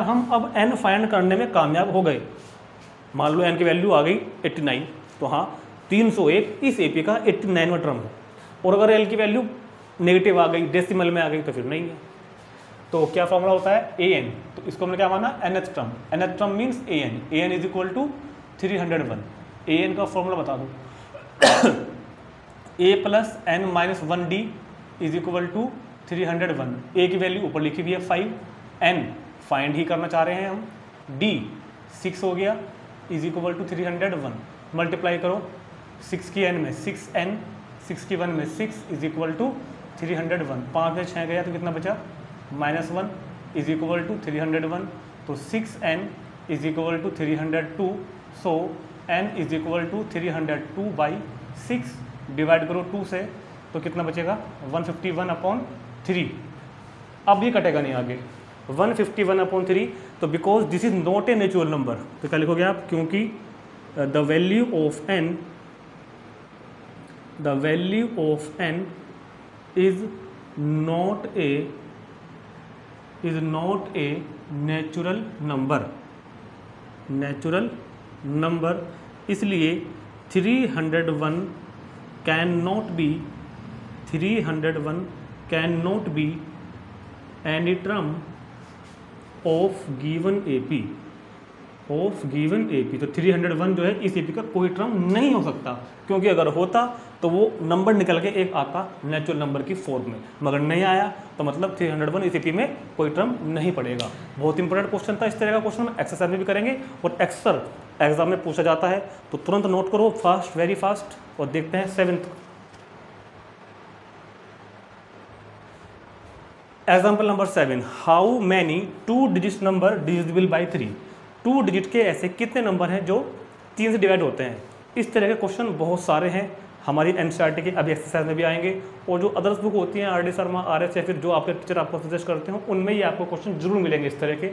हम अब n फाइंड करने में कामयाब हो गए, मान लो n की वैल्यू आ गई 89, तो हाँ 301 इस एपी का 89वां टर्म है। और अगर l की वैल्यू नेगेटिव आ गई, डेसिमल में आ गई, तो फिर नहीं है। तो क्या फॉर्मूला होता है an, तो इसको हमने क्या माना nth term means an = 301। an का फॉर्मूला बता दो a + n - 1d = 301। a की वैल्यू ऊपर लिखी हुई है 5, n फाइंड ही करना चाह रहे हैं हम, d 6 हो गया = 301। मल्टीप्लाई करो 6 की n में 6n, 6 की 1 में 6 = 301। 5 में 6 गया तो कितना बचा -1 = 301। तो 6n = 302। सो n = 302/6, डिवाइड करो 2 से तो कितना बचेगा 151/3। अब ये कटेगा नहीं आगे, 151/3। तो because this is not a natural number, तो क्या लिखोगे आप, क्योंकि the value of n is not a natural number, इसलिए 301 can not be any term of given AP. तो 301 जो है इस एपी का कोई टर्म नहीं हो सकता, क्योंकि अगर होता तो वो नंबर निकल के एक आता नेचुरल नंबर की फॉर्म में, मगर नहीं आया तो मतलब 301 इस एपी में कोई टर्म नहीं पड़ेगा। बहुत इंपॉर्टेंट क्वेश्चन था। इस तरह का क्वेश्चन हम एक्सरसाइज में भी करेंगे और अक्सर एग्जाम में पूछा जाता है, तो तुरंत नोट करो फास्ट, वेरी फास्ट। और देखते हैं 7th example number 7। How many 2 digit number divisible by 3। 2 digit के ऐसे कितने नंबर हैं जो 3 से डिवाइड होते हैं। इस तरह के क्वेश्चन बहुत सारे हैं, हमारी एनसीईआरटी के अभी एक्सरसाइज में भी आएंगे, और जो अदर्स बुक होती हैं आर डी शर्मा, आर.एस. या फिर जो आपके टीचर आपको सजेस्ट करते हैं उनमें ये आपको क्वेश्चन जरूर मिलेंगे इस तरह के,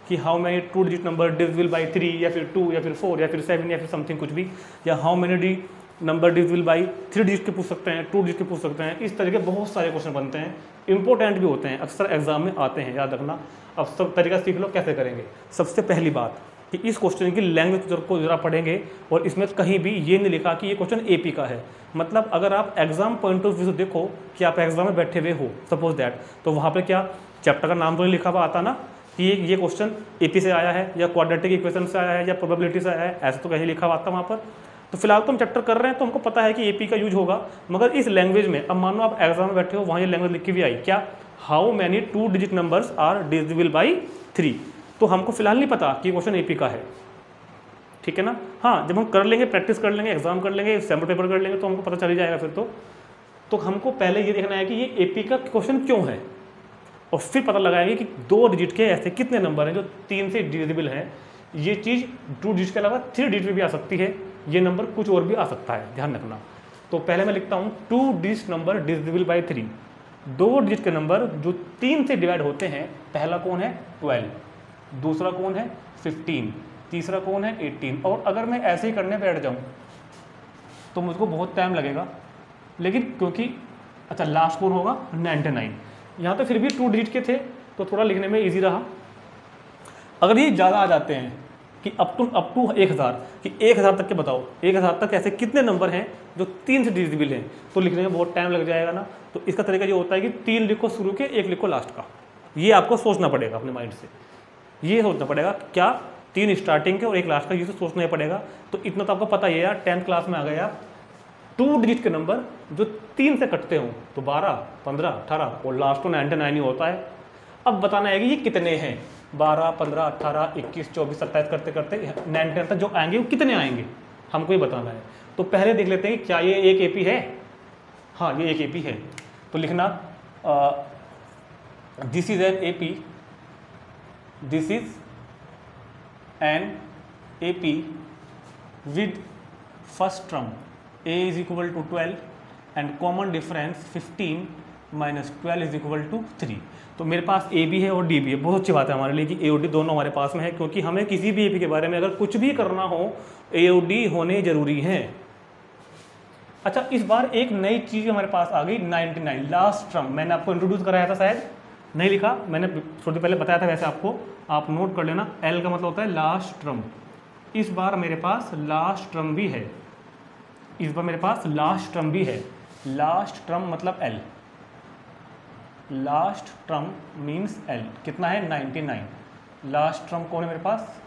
कि how many 2 digit number divisible by 3, या फिर 2, या फिर 4, या फिर 7, या फिर समथिंग कुछ भी, या how many number divisible by 3 digit के पूछ सकते हैं, 2 डिजिट के पूछ सकते हैं। इस तरह के बहुत सारे क्वेश्चन बनते हैं, इंपॉर्टेंट भी होते हैं, अक्सर एग्जाम में आते हैं, याद रखना। अब सब तरीका सीख लो कैसे करेंगे। सबसे पहली बात कि इस क्वेश्चन की लैंग्वेज को जरा पढ़ेंगे, और इसमें कहीं भी ये नहीं लिखा कि ये क्वेश्चन एपी का है। मतलब अगर आप एग्जाम पॉइंट ऑफ व्यू से देखो कि आप एग्जाम में बैठे हुए हो, सपोज दैट, तो वहाँ पे क्या चैप्टर का नाम तो नहीं लिखा हुआ आता ना कि ये क्वेश्चन एपी से आया है, या क्वाड्रेटिक इक्वेशन से आया है, या प्रोबेबिलिटी से आया है, ऐसा तो कहीं लिखा हुआ आता वहाँ पर। तो फिलहाल तो हम चैप्टर कर रहे हैं तो हमको पता है कि एपी का यूज होगा, मगर इस लैंग्वेज में, अब मान लो आप एग्जाम में बैठे हो, वहाँ ये लैंग्वेज लिखी हुई आई क्या, how many 2 digit numbers are divisible by 3। तो हमको फिलहाल नहीं पता कि क्वेश्चन एपी का है, ठीक है ना। हाँ, जब हम कर लेंगे, प्रैक्टिस कर लेंगे, एग्जाम कर लेंगे, सैम्पल पेपर कर लेंगे, तो हमको पता चल ही जाएगा फिर तो हमको पहले ये देखना है कि ये एपी का क्वेश्चन क्यों है। और फिर पता लगाएंगे कि 2 डिजिट के ऐसे कितने नंबर हैं जो 3 से डिविजिबल हैं। ये चीज़ 2 डिजिट के अलावा 3 डिजिट में भी आ सकती है, ये नंबर कुछ और भी आ सकता है, ध्यान रखना। तो पहले मैं लिखता हूँ 2 digit number divisible by 3। 2 digit के नंबर जो 3 से डिवाइड होते हैं, पहला कौन है 12, दूसरा कौन है 15, तीसरा कौन है 18। और अगर मैं ऐसे ही करने बैठ जाऊँ तो मुझको बहुत टाइम लगेगा, लेकिन क्योंकि अच्छा लास्ट कौन होगा 99, यहाँ तो फिर भी 2 डिजिट के थे तो थोड़ा लिखने में ईजी रहा। अगर ये ज़्यादा आ जाते हैं कि अप टू 1000, कि 1000 तक के बताओ, 1000 तक ऐसे कितने नंबर हैं जो 3 से डिविजिबल हैं, तो लिखने में बहुत टाइम लग जाएगा ना। तो इसका तरीका ये होता है कि 3 लिखो शुरू के, 1 लिखो लास्ट का। ये आपको सोचना पड़ेगा अपने माइंड से, ये सोचना पड़ेगा क्या 3 स्टार्टिंग के और 1 लास्ट का, ये तो सोचना ही पड़ेगा। तो इतना तो आपको पता ही है यार, 10th क्लास में आ गए आप। 2 डिजिट के नंबर जो 3 से कटते हो तो 12, 15, 18 और लास्ट तो 99 ही होता है। अब बताना है कि ये कितने हैं, 12, 15, 18, 21, 24, 27 करते करते 99 तक जो आएंगे वो कितने आएंगे, हमको ही बताना है। तो पहले देख लेते हैं कि क्या ये एक एपी है। हाँ, ये एक एपी है। तो लिखना this is an AP, this is an AP with first term a is equal to 12 and common difference 15 minus 12 is equal to 3। तो मेरे पास ए भी है और डी भी है। बहुत अच्छी बात है हमारे लिए कि ए और डी दोनों हमारे पास में है, क्योंकि हमें किसी भी एपी के बारे में अगर कुछ भी करना हो ए और डी होने जरूरी है। अच्छा, इस बार एक नई चीज़ हमारे पास आ गई 99, लास्ट टर्म। मैंने आपको इंट्रोड्यूस कराया था, शायद नहीं लिखा, मैंने थोड़ी पहले बताया था, वैसे आपको आप नोट कर लेना। एल का मतलब होता है लास्ट टर्म। इस बार मेरे पास लास्ट टर्म भी है, इस बार मेरे पास लास्ट टर्म भी है। लास्ट टर्म मतलब L, last term means L कितना है 99। लास्ट टर्म कौन है मेरे पास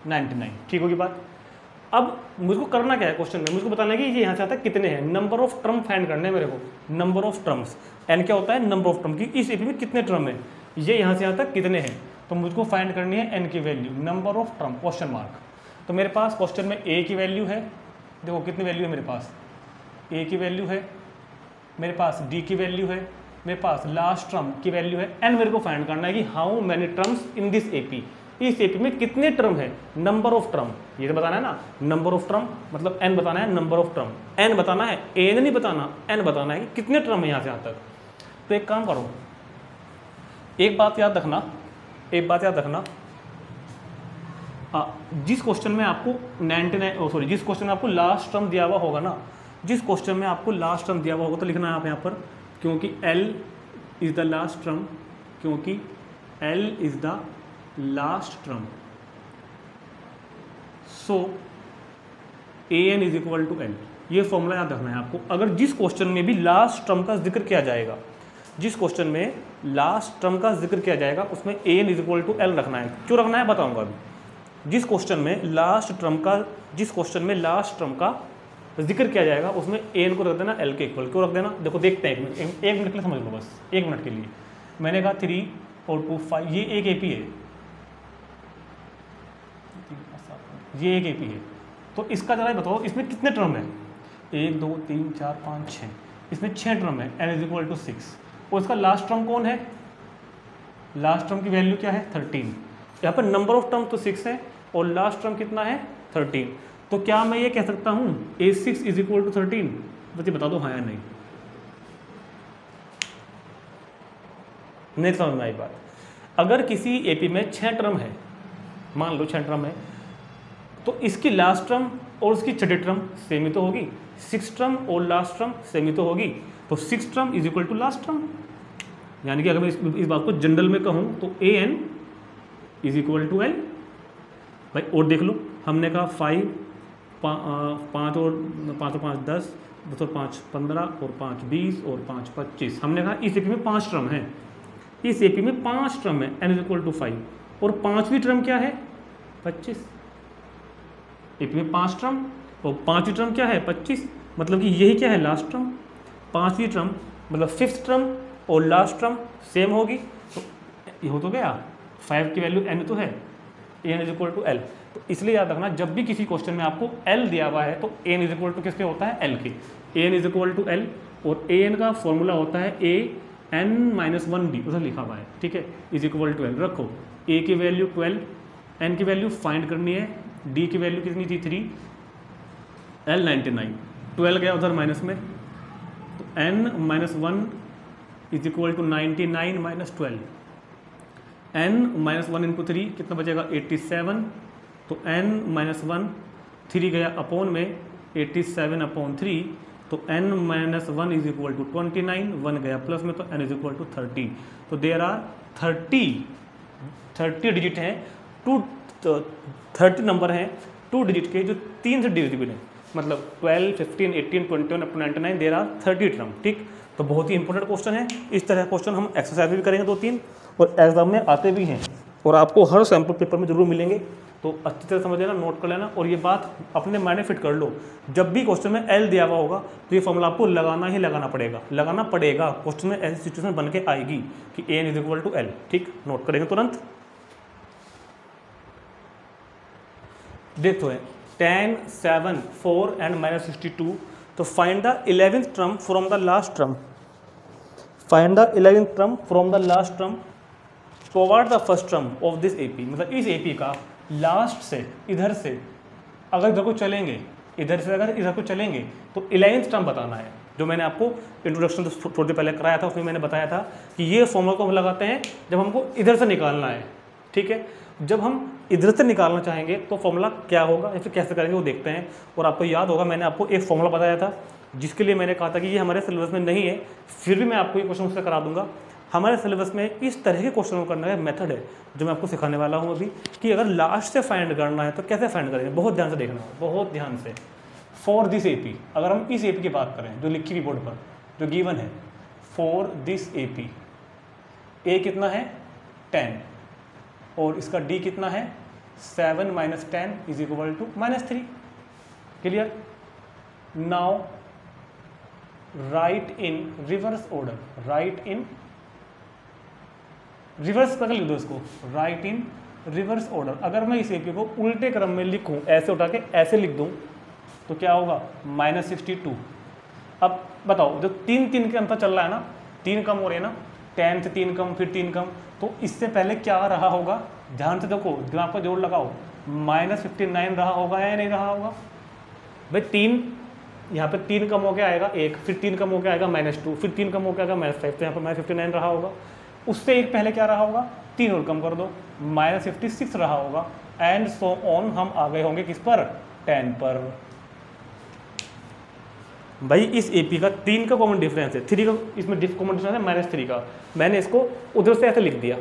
99, ठीक होगी बात। अब मुझको करना क्या है क्वेश्चन में, मुझको बताना है कि ये यहाँ से आता है कितने हैं, नंबर ऑफ टर्म फाइंड करने हैं मेरे को, नंबर ऑफ टर्म्स। एन क्या होता है नंबर ऑफ टर्म की, इस एपी में कितने टर्म है, ये यहाँ से यहाँ तक कितने हैं, तो मुझको फाइंड करनी है एन की value, number of term question mark. तो मेरे पास क्वेश्चन में ए की वैल्यू है, देखो कितनी वैल्यू है मेरे पास, ए की वैल्यू है, मेरे पास डी की वैल्यू है, मेरे पास लास्ट टर्म की वैल्यू है, एन मेरे को फाइंड करना है कि how many terms in this AP, इस एपी में कितने टर्म है, नंबर ऑफ टर्म, ये तो बताना है ना, नंबर ऑफ टर्म मतलब एन बताना है, नंबर ऑफ टर्म एन बताना है, एन नहीं बताना, एन बताना है कि कितने टर्म है यहाँ से यहाँ तक। तो एक काम करो, एक बात याद रखना, एक बात याद रखना, जिस क्वेश्चन में आपको 99 जिस क्वेश्चन में आपको लास्ट टर्म दिया हुआ होगा ना, जिस क्वेश्चन में आपको लास्ट टर्म दिया हुआ होगा तो लिखना है आप यहाँ पर, क्योंकि L is the last term, क्योंकि L is the last term, so AN is equal to L। ये फॉर्मूला याद रखना है आपको। अगर जिस क्वेश्चन में भी लास्ट टर्म का जिक्र किया जाएगा, जिस क्वेश्चन में लास्ट टर्म का जिक्र किया जाएगा उसमें AN is equal to L रखना है। क्यों रखना है बताऊंगा अभी। जिस क्वेश्चन में लास्ट टर्म का जिक्र किया जाएगा उसमें एन को रख देना एल के इक्वल। क्यों रख देना, देखो देखते हैं, एक मिनट के लिए समझ लो, बस 1 मिनट के लिए। मैंने कहा 3 और 2 5, ये एक एपी है, ये एक एपी है, तो इसका जरा बताओ इसमें कितने टर्म है, 1 2 3 4 5 6, इसमें 6 टर्म है, एन इज इक्वल टू 6। और इसका लास्ट टर्म कौन है, लास्ट टर्म की वैल्यू क्या है 13। यहाँ पर नंबर ऑफ टर्म तो 6 है और लास्ट टर्म कितना है 13। तो क्या मैं ये कह सकता हूँ A6 इज इक्वल टू 13, बच्चे बता दो हाँ या नहीं। नहीं समझ में आई बात। अगर किसी एपी में 6 टर्म है, मान लो 6 टर्म है, तो इसकी लास्ट टर्म और उसकी छठी टर्म सेम ही तो होगी, 6 टर्म और लास्ट टर्म सेम ही तो होगी, तो 6 term is equal to last term. यानी कि अगर मैं इस बात को जनरल में कहूँ तो AN is equal to L। भाई और देख लो, हमने कहा 5 और 5 10, 2 और 5 15 और 5 20 और 5 25। हमने कहा इस एपी में 5 टर्म है, इस एपी में 5 टर्म है, n इज इक्वल टू 5, और 5वीं टर्म क्या है 25। एपी में 5 टर्म और 5वीं टर्म क्या है 25, मतलब कि यही क्या है लास्ट टर्म। 5वीं टर्म मतलब 5th टर्म और लास्ट टर्म सेम होगी, तो ये हो तो गया, 5 की वैल्यू n तो है, n is equal to L। तो इसलिए याद रखना जब भी किसी क्वेश्चन में आपको L दिया हुआ है तो n इज इक्वल टू किसके होता है L के, n is equal to L। और an का फॉर्मूला होता है a n-1 डी उधर लिखा हुआ है, ठीक है, इज इक्वल टू एल। रखो a की वैल्यू 12, n की वैल्यू फाइंड करनी है, d की वैल्यू कितनी थी 3, l 99, 12 गया उधर माइनस में, तो n-1 is equal to 99 minus 12, n-1 into 3 कितना बचेगा 87, तो n-1 3 गया अपॉन में 87/3, तो n-1 इज इक्वल टू 29, 1 गया प्लस में, तो n इज इक्वल टू 30। तो देयर आर 30 डिजिट हैं, 30 नंबर हैं 2 डिजिट के जो 3 से डिविजिबल हैं, मतलब 12, 15, 18, 21 up to 99, there are 30 term, ठीक। तो बहुत ही इंपॉर्टेंट क्वेश्चन है। इस तरह क्वेश्चन हम एक्सरसाइज भी करेंगे 2-3 और एग्जाम में आते भी हैं और आपको हर सैम्पल पेपर में जरूर मिलेंगे। तो अच्छी तरह समझ लेना, नोट कर लेना और ये बात अपने माइंड में फिट कर लो। जब भी क्वेश्चन में एल दिया हुआ होगा तो ये फॉर्मूला आपको लगाना ही लगाना पड़ेगा। क्वेश्चन में ऐसी सिचुएशन बन के आएगी कि N is equal to L, ठीक। नोट करेंगे तुरंत। देखो है 10, 7, 4 एंड -62। तो find the 11th term from the last term. Find the 11th term from the last term toward the first term of this AP. मतलब इस एपी का लास्ट से इधर से अगर इधर को चलेंगे, इधर से अगर इधर को चलेंगे तो 11th टर्म बताना है। जो मैंने आपको इंट्रोडक्शन तो थोड़ी देर पहले कराया था, उसमें मैंने बताया था कि ये फॉर्मूला को हम लगाते हैं जब हमको इधर से निकालना है, ठीक है। जब हम इधर से निकालना चाहेंगे तो फॉर्मूला क्या होगा या फिर कैसे करेंगे वो देखते हैं। और आपको याद होगा मैंने आपको एक फॉर्मूला बताया था जिसके लिए मैंने कहा था कि ये हमारे सिलेबस में नहीं है, फिर भी मैं आपको ये क्वेश्चन उससे करा दूंगा। हमारे सिलेबस में इस तरह के क्वेश्चन को करने का मेथड है जो मैं आपको सिखाने वाला हूँ अभी, कि अगर लास्ट से फाइंड करना है तो कैसे फाइंड करेंगे। बहुत ध्यान से देखना, बहुत ध्यान से। फॉर दिस एपी, अगर हम इस एपी की बात करें जो लिखी हुई बोर्ड पर जो गिवन है, फॉर दिस एपी, ए कितना है 10 और इसका डी कितना है 7 - 10 is equal to -3। Clear. Now write in reverse order, write in reverse कर लिख दो इसको, राइट इन रिवर्स ऑर्डर। अगर मैं इस एपी को उल्टे क्रम में लिखूं, ऐसे उठा के ऐसे लिख दूं तो क्या होगा -62। अब बताओ जो 3 के अंतर चल रहा है ना, 3 कम हो रहे हैं ना, 10 से 3 कम फिर 3 कम, तो इससे पहले क्या रहा होगा, ध्यान से देखो, दिमाग पर जोड़ लगाओ, -59 रहा होगा या नहीं रहा होगा भाई। 3 यहाँ पे 3 कम होकर आएगा 1, फिर 3 कम होकर आएगा -2, फिर 3 कम होकर आएगा -5, तो यहाँ पर -59 रहा होगा। उससे एक पहले क्या रहा होगा, 3 और कम कर दो, -56 रहा होगा, एंड सो ऑन। हम आ गए होंगे किस पर, 10 पर। भाई इस एपी का 3 का कॉमन डिफरेंस है, 3 का इसमें कॉमन डिफरेंस है -3 का। मैंने इसको उधर से ऐसे लिख दिया,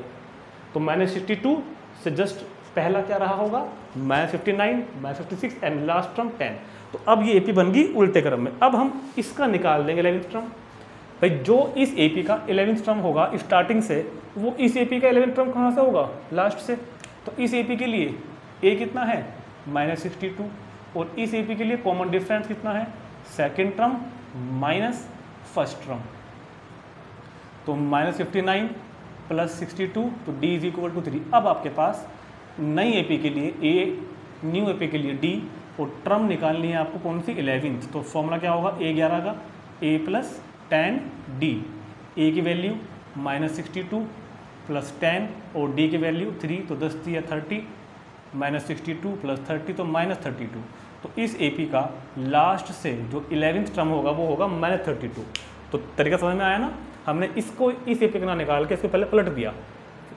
तो -62 से जस्ट पहला क्या रहा होगा, -59, -56 एंड लास्ट टर्म 10। तो अब ये एपी बन गई उल्टे क्रम में। अब हम इसका निकाल देंगे 11th टर्म। भाई जो इस एपी का 11th टर्म होगा स्टार्टिंग से, वो इस एपी का 11th टर्म कहाँ से होगा, लास्ट से। तो इस एपी के लिए ए कितना है -62 और इस एपी के लिए कॉमन डिफरेंस कितना है, second term minus first term. तो -59 + 62, तो d इज इक्वल टू 3। अब आपके पास नई एपी के लिए ए, न्यू एपी के लिए d और टर्म निकालनी है आपको कौन सी, 11th। तो फॉर्मूला क्या होगा, a11 का a + 10d। a की वैल्यू -62 + 10 और d की वैल्यू 3, तो 10 × 30, -62 + 30 तो -32। तो इस एपी का लास्ट से जो 11th टर्म होगा वो होगा -32। तो तरीका समझ में आया ना। हमने इसको इस एपी का ना निकाल के इसको पहले पलट दिया,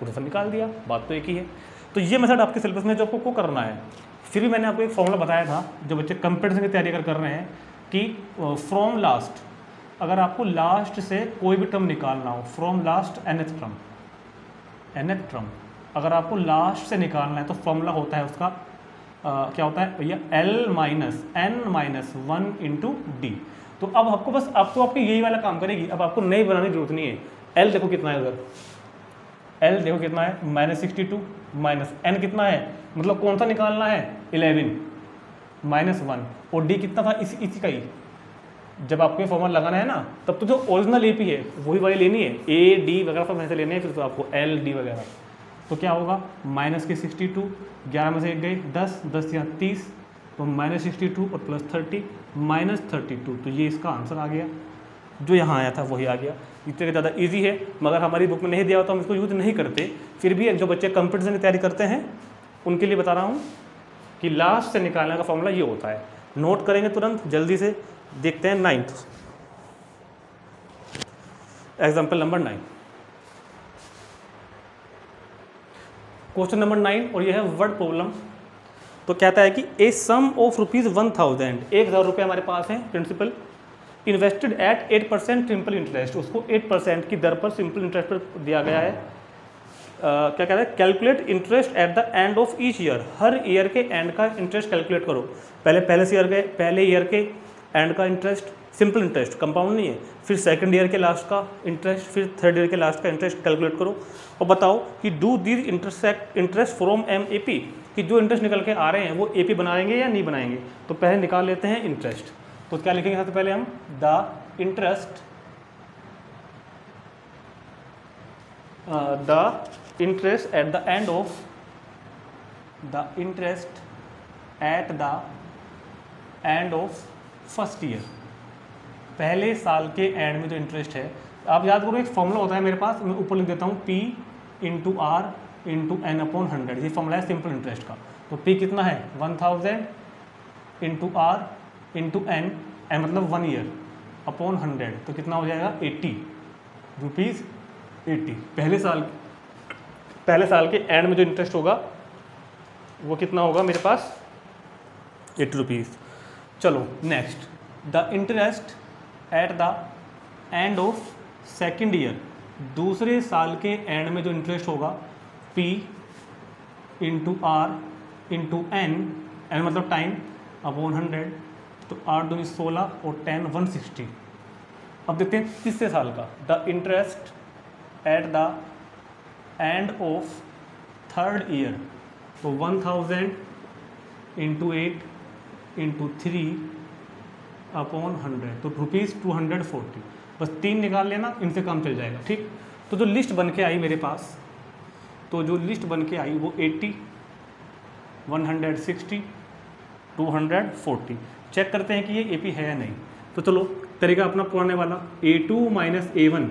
उधर से निकाल दिया, बात तो एक ही है। तो ये मेथड आपके सिलेबस में जो आपको करना है। फिर भी मैंने आपको एक फॉर्मूला बताया था जो बच्चे कंपटीशन की तैयारी कर रहे हैं कि फ्रॉम लास्ट, अगर आपको लास्ट से कोई भी टर्म निकालना हो, फ्रॉम लास्ट nth टर्म अगर आपको लास्ट से निकालना है तो फॉर्मूला होता है उसका क्या होता है भैया, L - n - 1 × d। तो अब आपको बस आपकी यही वाला काम करेगी, अब आपको नई बनाने की जरूरत नहीं है। L देखो कितना है उधर, L देखो कितना है -62 माइनस n कितना है, मतलब कौन सा निकालना है 11 -1 और d कितना था इसी का ही। जब आपको ये फॉर्मूला लगाना है ना तब तो जो ओरिजिनल एपी है वही वाली लेनी है, a d वगैरह सब ऐसे लेने हैं, फिर तो आपको l d वगैरह। तो क्या होगा -62, 11 में से 1 गए 10, 10 या 30, तो -62 और +30 -32। तो ये इसका आंसर आ गया। जो यहाँ आया था वही आ गया। इतने ज़्यादा इजी है, मगर हमारी बुक में नहीं दिया तो हम इसको यूज़ नहीं करते। फिर भी जो बच्चे कंपटीशन की तैयारी करते हैं उनके लिए बता रहा हूँ कि लास्ट से निकालने का फॉर्मूला ये होता है। नोट करेंगे तुरंत जल्दी से। देखते हैं 9th example number 9, question number 9, और यह है वर्ड प्रॉब्लम। तो कहता है कि ए सम ऑफ ₹1000, 1000 रुपये हमारे पास है principal, invested at 8% simple interest, उसको 8% की दर पर सिंपल इंटरेस्ट पर दिया गया है। क्या कहता है, calculate interest at the end of each year, her year के एंड का इंटरेस्ट कैलकुलेट करो। पहले ईयर के एंड का इंटरेस्ट, सिंपल इंटरेस्ट, कंपाउंड नहीं है, फिर सेकंड ईयर के लास्ट का इंटरेस्ट, फिर थर्ड ईयर के लास्ट का इंटरेस्ट कैलकुलेट करो और बताओ कि do these interest from MAP, कि जो इंटरेस्ट निकल के आ रहे हैं वो AP बनाएंगे या नहीं बनाएंगे। तो पहले निकाल लेते हैं इंटरेस्ट। तो क्या लिखेंगे सबसे पहले हम, the interest at the end of, the interest at the end of first year, पहले साल के एंड में जो इंटरेस्ट है। आप याद करो एक फॉर्मूला होता है मेरे पास, मैं ऊपर लिख देता हूँ P × R × N/100, ये फॉर्मूला है सिंपल इंटरेस्ट का। तो P कितना है 1000 × R × N, मतलब 1 ईयर अपॉन 100, तो कितना हो जाएगा 80 रुपीज़ 80। पहले साल के एंड में जो इंटरेस्ट होगा वो कितना होगा मेरे पास 80 रुपीज़। चलो next, the interest at the end of second year, दूसरे साल के एंड में जो इंटरेस्ट होगा P × R × N मतलब टाइम अपॉन 100, तो 8 दूनी 16 और 10 160। अब देखते हैं तीसरे साल का, the interest at the end of third year, तो 1000 × 8 × 3 अपॉन 100, तो ₹240। बस 3 निकाल लेना, इनसे काम चल जाएगा। ठीक, तो जो लिस्ट बन के आई मेरे पास, तो जो लिस्ट बन के आई वो 80, 160, 240। चेक करते हैं कि ये AP है या नहीं। तो चलो तरीका अपना पुराने वाला, A2 - A1,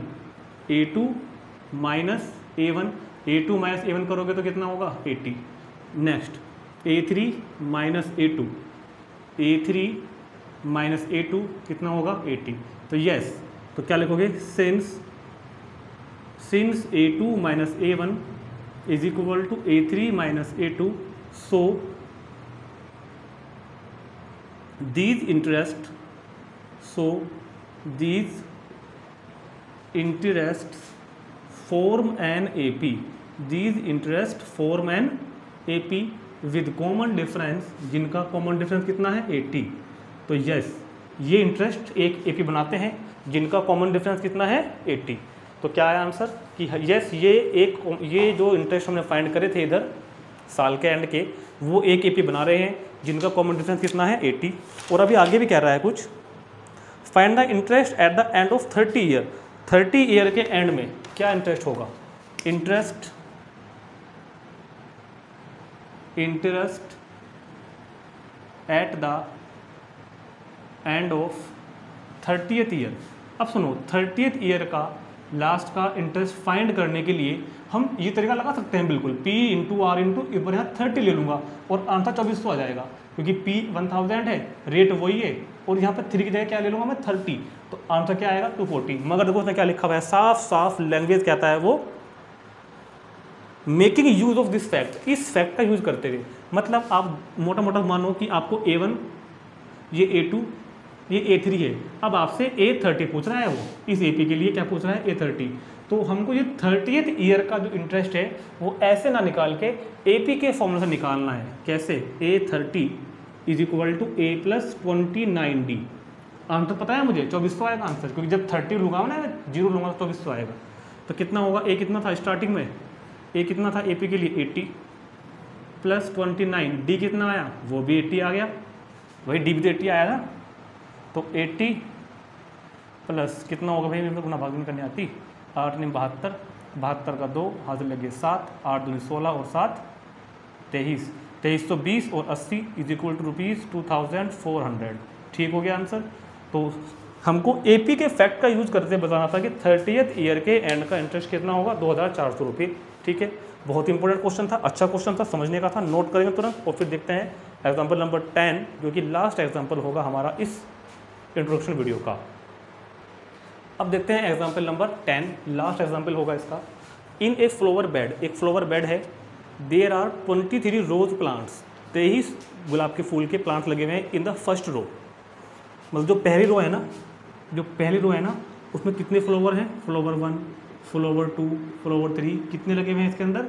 A2 - A1, A2 - A1 करोगे तो कितना होगा 80। Next A3 - A2, A3 - A2 कितना होगा 80। तो यस, तो क्या लिखोगे, since A2 - A1 is equal to A3 - A2, so these interests form an AP, these interests form an AP with common difference, जिनका कॉमन डिफरेंस कितना है 80। तो यस, ये इंटरेस्ट एक AP बनाते हैं जिनका कॉमन डिफरेंस कितना है 80। तो क्या है आंसर कि यस, ये जो इंटरेस्ट हमने फाइंड करे थे इधर साल के एंड के, वो एक AP बना रहे हैं जिनका कॉमन डिफरेंस कितना है 80। और अभी आगे भी कह रहा है कुछ, find the interest at the end of 30 year, 30 year के एंड में क्या इंटरेस्ट होगा। Interest at the end of 30th year. अब सुनो, 30th ईयर का लास्ट का इंटरेस्ट फाइंड करने के लिए हम ये तरीका लगा सकते हैं बिल्कुल, P × R × ऊपर यहाँ 30 ले लूँगा और आंसर 2400 आ जाएगा, क्योंकि P 1000 है, रेट वही है, और यहाँ पर 3 की जगह क्या ले लूँगा मैं 30, तो आंसर क्या आएगा 240। मगर देखो उसने क्या लिखा हुआ है, साफ साफ लैंग्वेज कहता है वो, making use of this fact, इस फैक्ट का यूज करते हुए। मतलब आप मोटा मोटा मानो कि आपको A1, ये A2, ये A3 है, अब आपसे A30 पूछ रहा है वो, इस AP के लिए क्या पूछ रहा है A30। तो हमको ये 30th ईयर का जो इंटरेस्ट है वो ऐसे ना निकाल के AP के फॉर्मूला से निकालना है। कैसे, A30 is equal to A + 29D। Answer पता है मुझे 2400 आएगा आंसर, क्योंकि जब 30 लूँगा ना, 0 लूँगा तो 2400 आएगा। तो कितना होगा, A कितना था स्टार्टिंग में, A कितना था AP के लिए 80 + 29, D कितना आया, वो भी 80 आ गया, वही D भी तो 80 आया था। तो 80 प्लस कितना होगा भाई, मेरे को गुणा भाग नहीं करनी आती, 8 × 72, 72 का 2 हाथ लगे 7, 8 दूनी 16 और 7 23, 2320 और 80 इज इक्वल टू ₹2400। ठीक हो गया आंसर। तो हमको एपी के फैक्ट का यूज़ करते बताना था कि 30th ईयर के एंड का इंटरेस्ट कितना होगा, 2400 रुपये। ठीक है, बहुत इंपॉर्टेंट क्वेश्चन था, अच्छा क्वेश्चन था, समझने का था, नोट करेंगे तुरंत। और फिर देखते हैं एग्जाम्पल नंबर 10 जो कि लास्ट एग्जाम्पल होगा हमारा इस इंट्रोडक्शन वीडियो का। अब देखते हैं एग्जाम्पल नंबर 10, लास्ट एग्जाम्पल होगा इसका। इन ए फ्लावर बेड, एक फ्लावर बेड है, देयर आर 23 रोज प्लांट्स, 23 गुलाब के फूल के प्लांट्स लगे हुए हैं इन द फर्स्ट रो। मतलब जो पहली रो है ना, जो पहली रो है ना, उसमें कितने फ्लावर हैं, फ्लावर 1, फ्लावर 2, फ्लावर 3, कितने लगे हुए हैं इसके अंदर,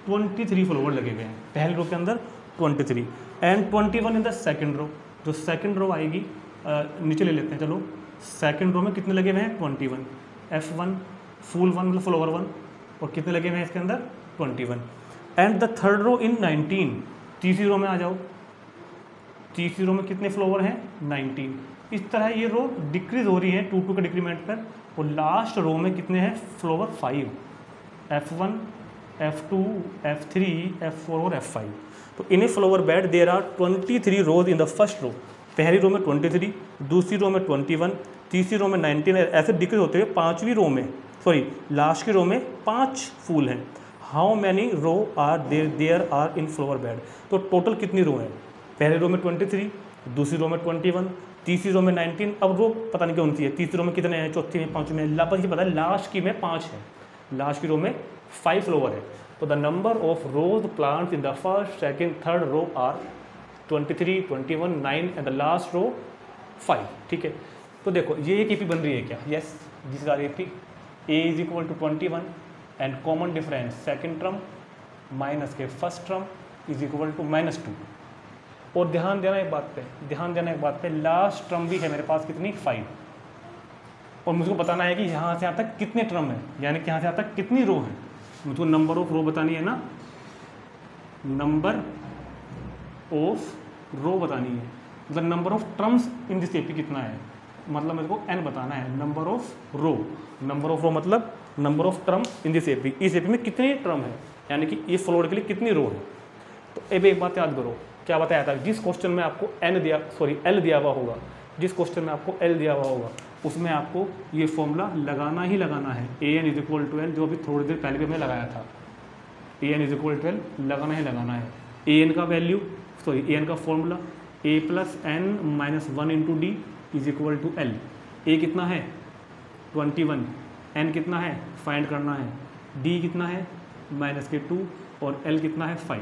23 फ्लावर लगे हुए हैं पहली रो के अंदर 23, and 21 in the second row. जो सेकेंड रो आएगी नीचे ले लेते हैं, चलो सेकेंड रो में कितने लगे हुए हैं 21, F1 फूल 1 मतलब फ्लावर 1, और कितने लगे हुए हैं इसके अंदर 21, एंड द थर्ड रो इन 19, तीसरी रो में आ जाओ, तीसरी रो में कितने फ्लावर हैं 19। इस तरह ये रो डिक्रीज हो रही है 2 के डिक्रीमेंट पर, और लास्ट रो में कितने हैं flower 5, F1 F2 F3 F4 और F5। तो in a flower bed there are 23 rose in the first row, पहली रो में 23, दूसरी रो में 21, तीसरी रो में 19, ऐसे डिक्रीज होते हुए पाँचवीं रो में, सॉरी लास्ट की रो में 5 फूल हैं। How many row are there are in flower bed, तो टोटल कितनी रो है, पहले रो में 23, दूसरी रो में 21, तीसरी रो में 19, अब रो पता नहीं कौन सी है, तीसरी रो में कितने हैं, चौथी में, पाँचवीं में, बस ये पता है लास्ट की में 5 है, लास्ट की रो में 5 फ्लावर है। तो the number of rose plants in the first second third row are 23, 21, 9 and the last row 5। ठीक है, तो देखो ये एक एपी बन रही है क्या, yes this are AP, A is equal to 21 and common difference second term minus के first term is equal to -2। और ध्यान देना एक बात पे, ध्यान देना एक बात पे, लास्ट टर्म भी है मेरे पास कितनी 5, और मुझको बताना है कि यहाँ से यहाँ तक कितने टर्म है, यानी कि यहाँ से यहाँ तक कितनी रो है, मुझको नंबर ऑफ रो बतानी है ना, नंबर ऑफ रो बतानी है, मतलब number of terms in this AP कितना है, मतलब मेरे को n बताना है, number of row, number of row मतलब number of term in this AP, इस एपी में कितनी टर्म है, यानी कि इस फ्लोर के लिए कितनी रो है। तो अब एक बात याद करो, क्या बताया था, जिस क्वेश्चन में आपको L दिया हुआ होगा, जिस क्वेश्चन में आपको L दिया हुआ होगा उसमें आपको ये फॉर्मूला लगाना ही लगाना है, an is equal to L, जो अभी थोड़ी देर पहले भी हमने लगाया था, an is equal to L लगाना ही लगाना है। an का वैल्यू an का formula a plus n minus 1 into D is equal to L। a कितना है 21, n कितना है फाइंड करना है, d कितना है -2 और L कितना है 5।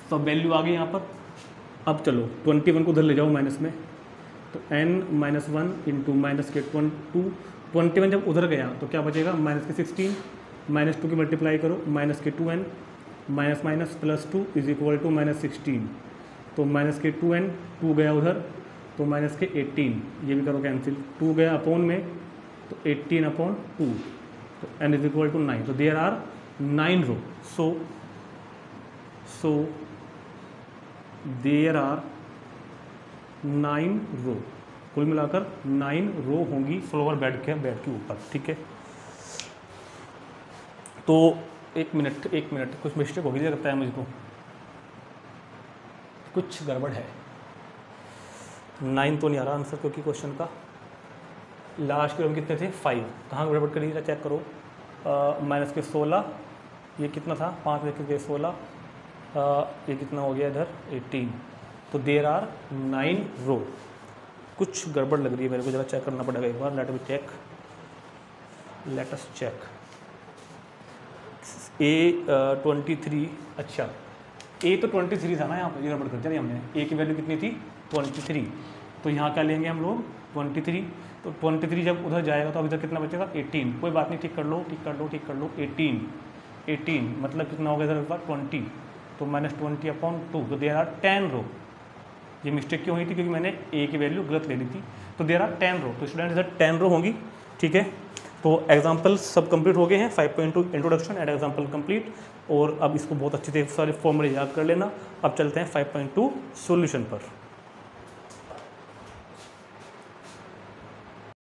सब वैल्यू आ गई यहाँ पर। अब चलो 21 को उधर ले जाओ माइनस में, तो n-1 इंटू -2, 21 जब उधर गया तो क्या बचेगा -16, -2 की मल्टीप्लाई करो -2n, minus minus +2 is equal to -16, तो -2n, 2 गया उधर तो -18, ये भी करो कैंसिल, 2 गया अपॉन में तो 18/2, तो n इज इक्वल टू 9, तो there are 9 row, so there are 9 row, कुल मिलाकर 9 रो होंगी फ्लावर बेड के ऊपर। ठीक है, तो एक मिनट कुछ मिस्टेक होगी लगता है मुझको, कुछ गड़बड़ है, 9 तो नहीं आ रहा आंसर, क्योंकि क्वेश्चन का लास्ट के कितने थे 5, कहाँ गड़बड़ करी चेक करो, -16, ये कितना था 5 के 16, ये कितना हो गया इधर 18, तो देयर आर 9 रो, कुछ गड़बड़ लग रही है मेरे को, जरा चेक करना पड़ेगा एक बार, लेट अस चेक। A23, अच्छा A तो 23 था ना, यहाँ पर ये गड़बड़ कर दिया हमने, A की वैल्यू कितनी थी 23, तो यहाँ क्या लेंगे हम लोग 23, तो 23 जब उधर जाएगा तो अब इधर कितना बचेगा 18, कोई बात नहीं, ठीक कर लो 18 मतलब कितना हो गया इधर 20, तो -20/2, तो देयर आर 10 रो। ये मिस्टेक क्यों हुई थी, क्योंकि मैंने A की वैल्यू गलत ले ली थी, तो देयर आर 10 रो, तो स्टूडेंट इधर 10 रो होंगी। ठीक है, तो एग्जाम्पल सब कंप्लीट हो गए हैं, 5.2 इंट्रोडक्शन एंड एग्जाम्पल कंप्लीट, और अब इसको बहुत अच्छे से सारे फॉर्मूले याद कर लेना। अब चलते हैं 5.2 सॉल्यूशन पर।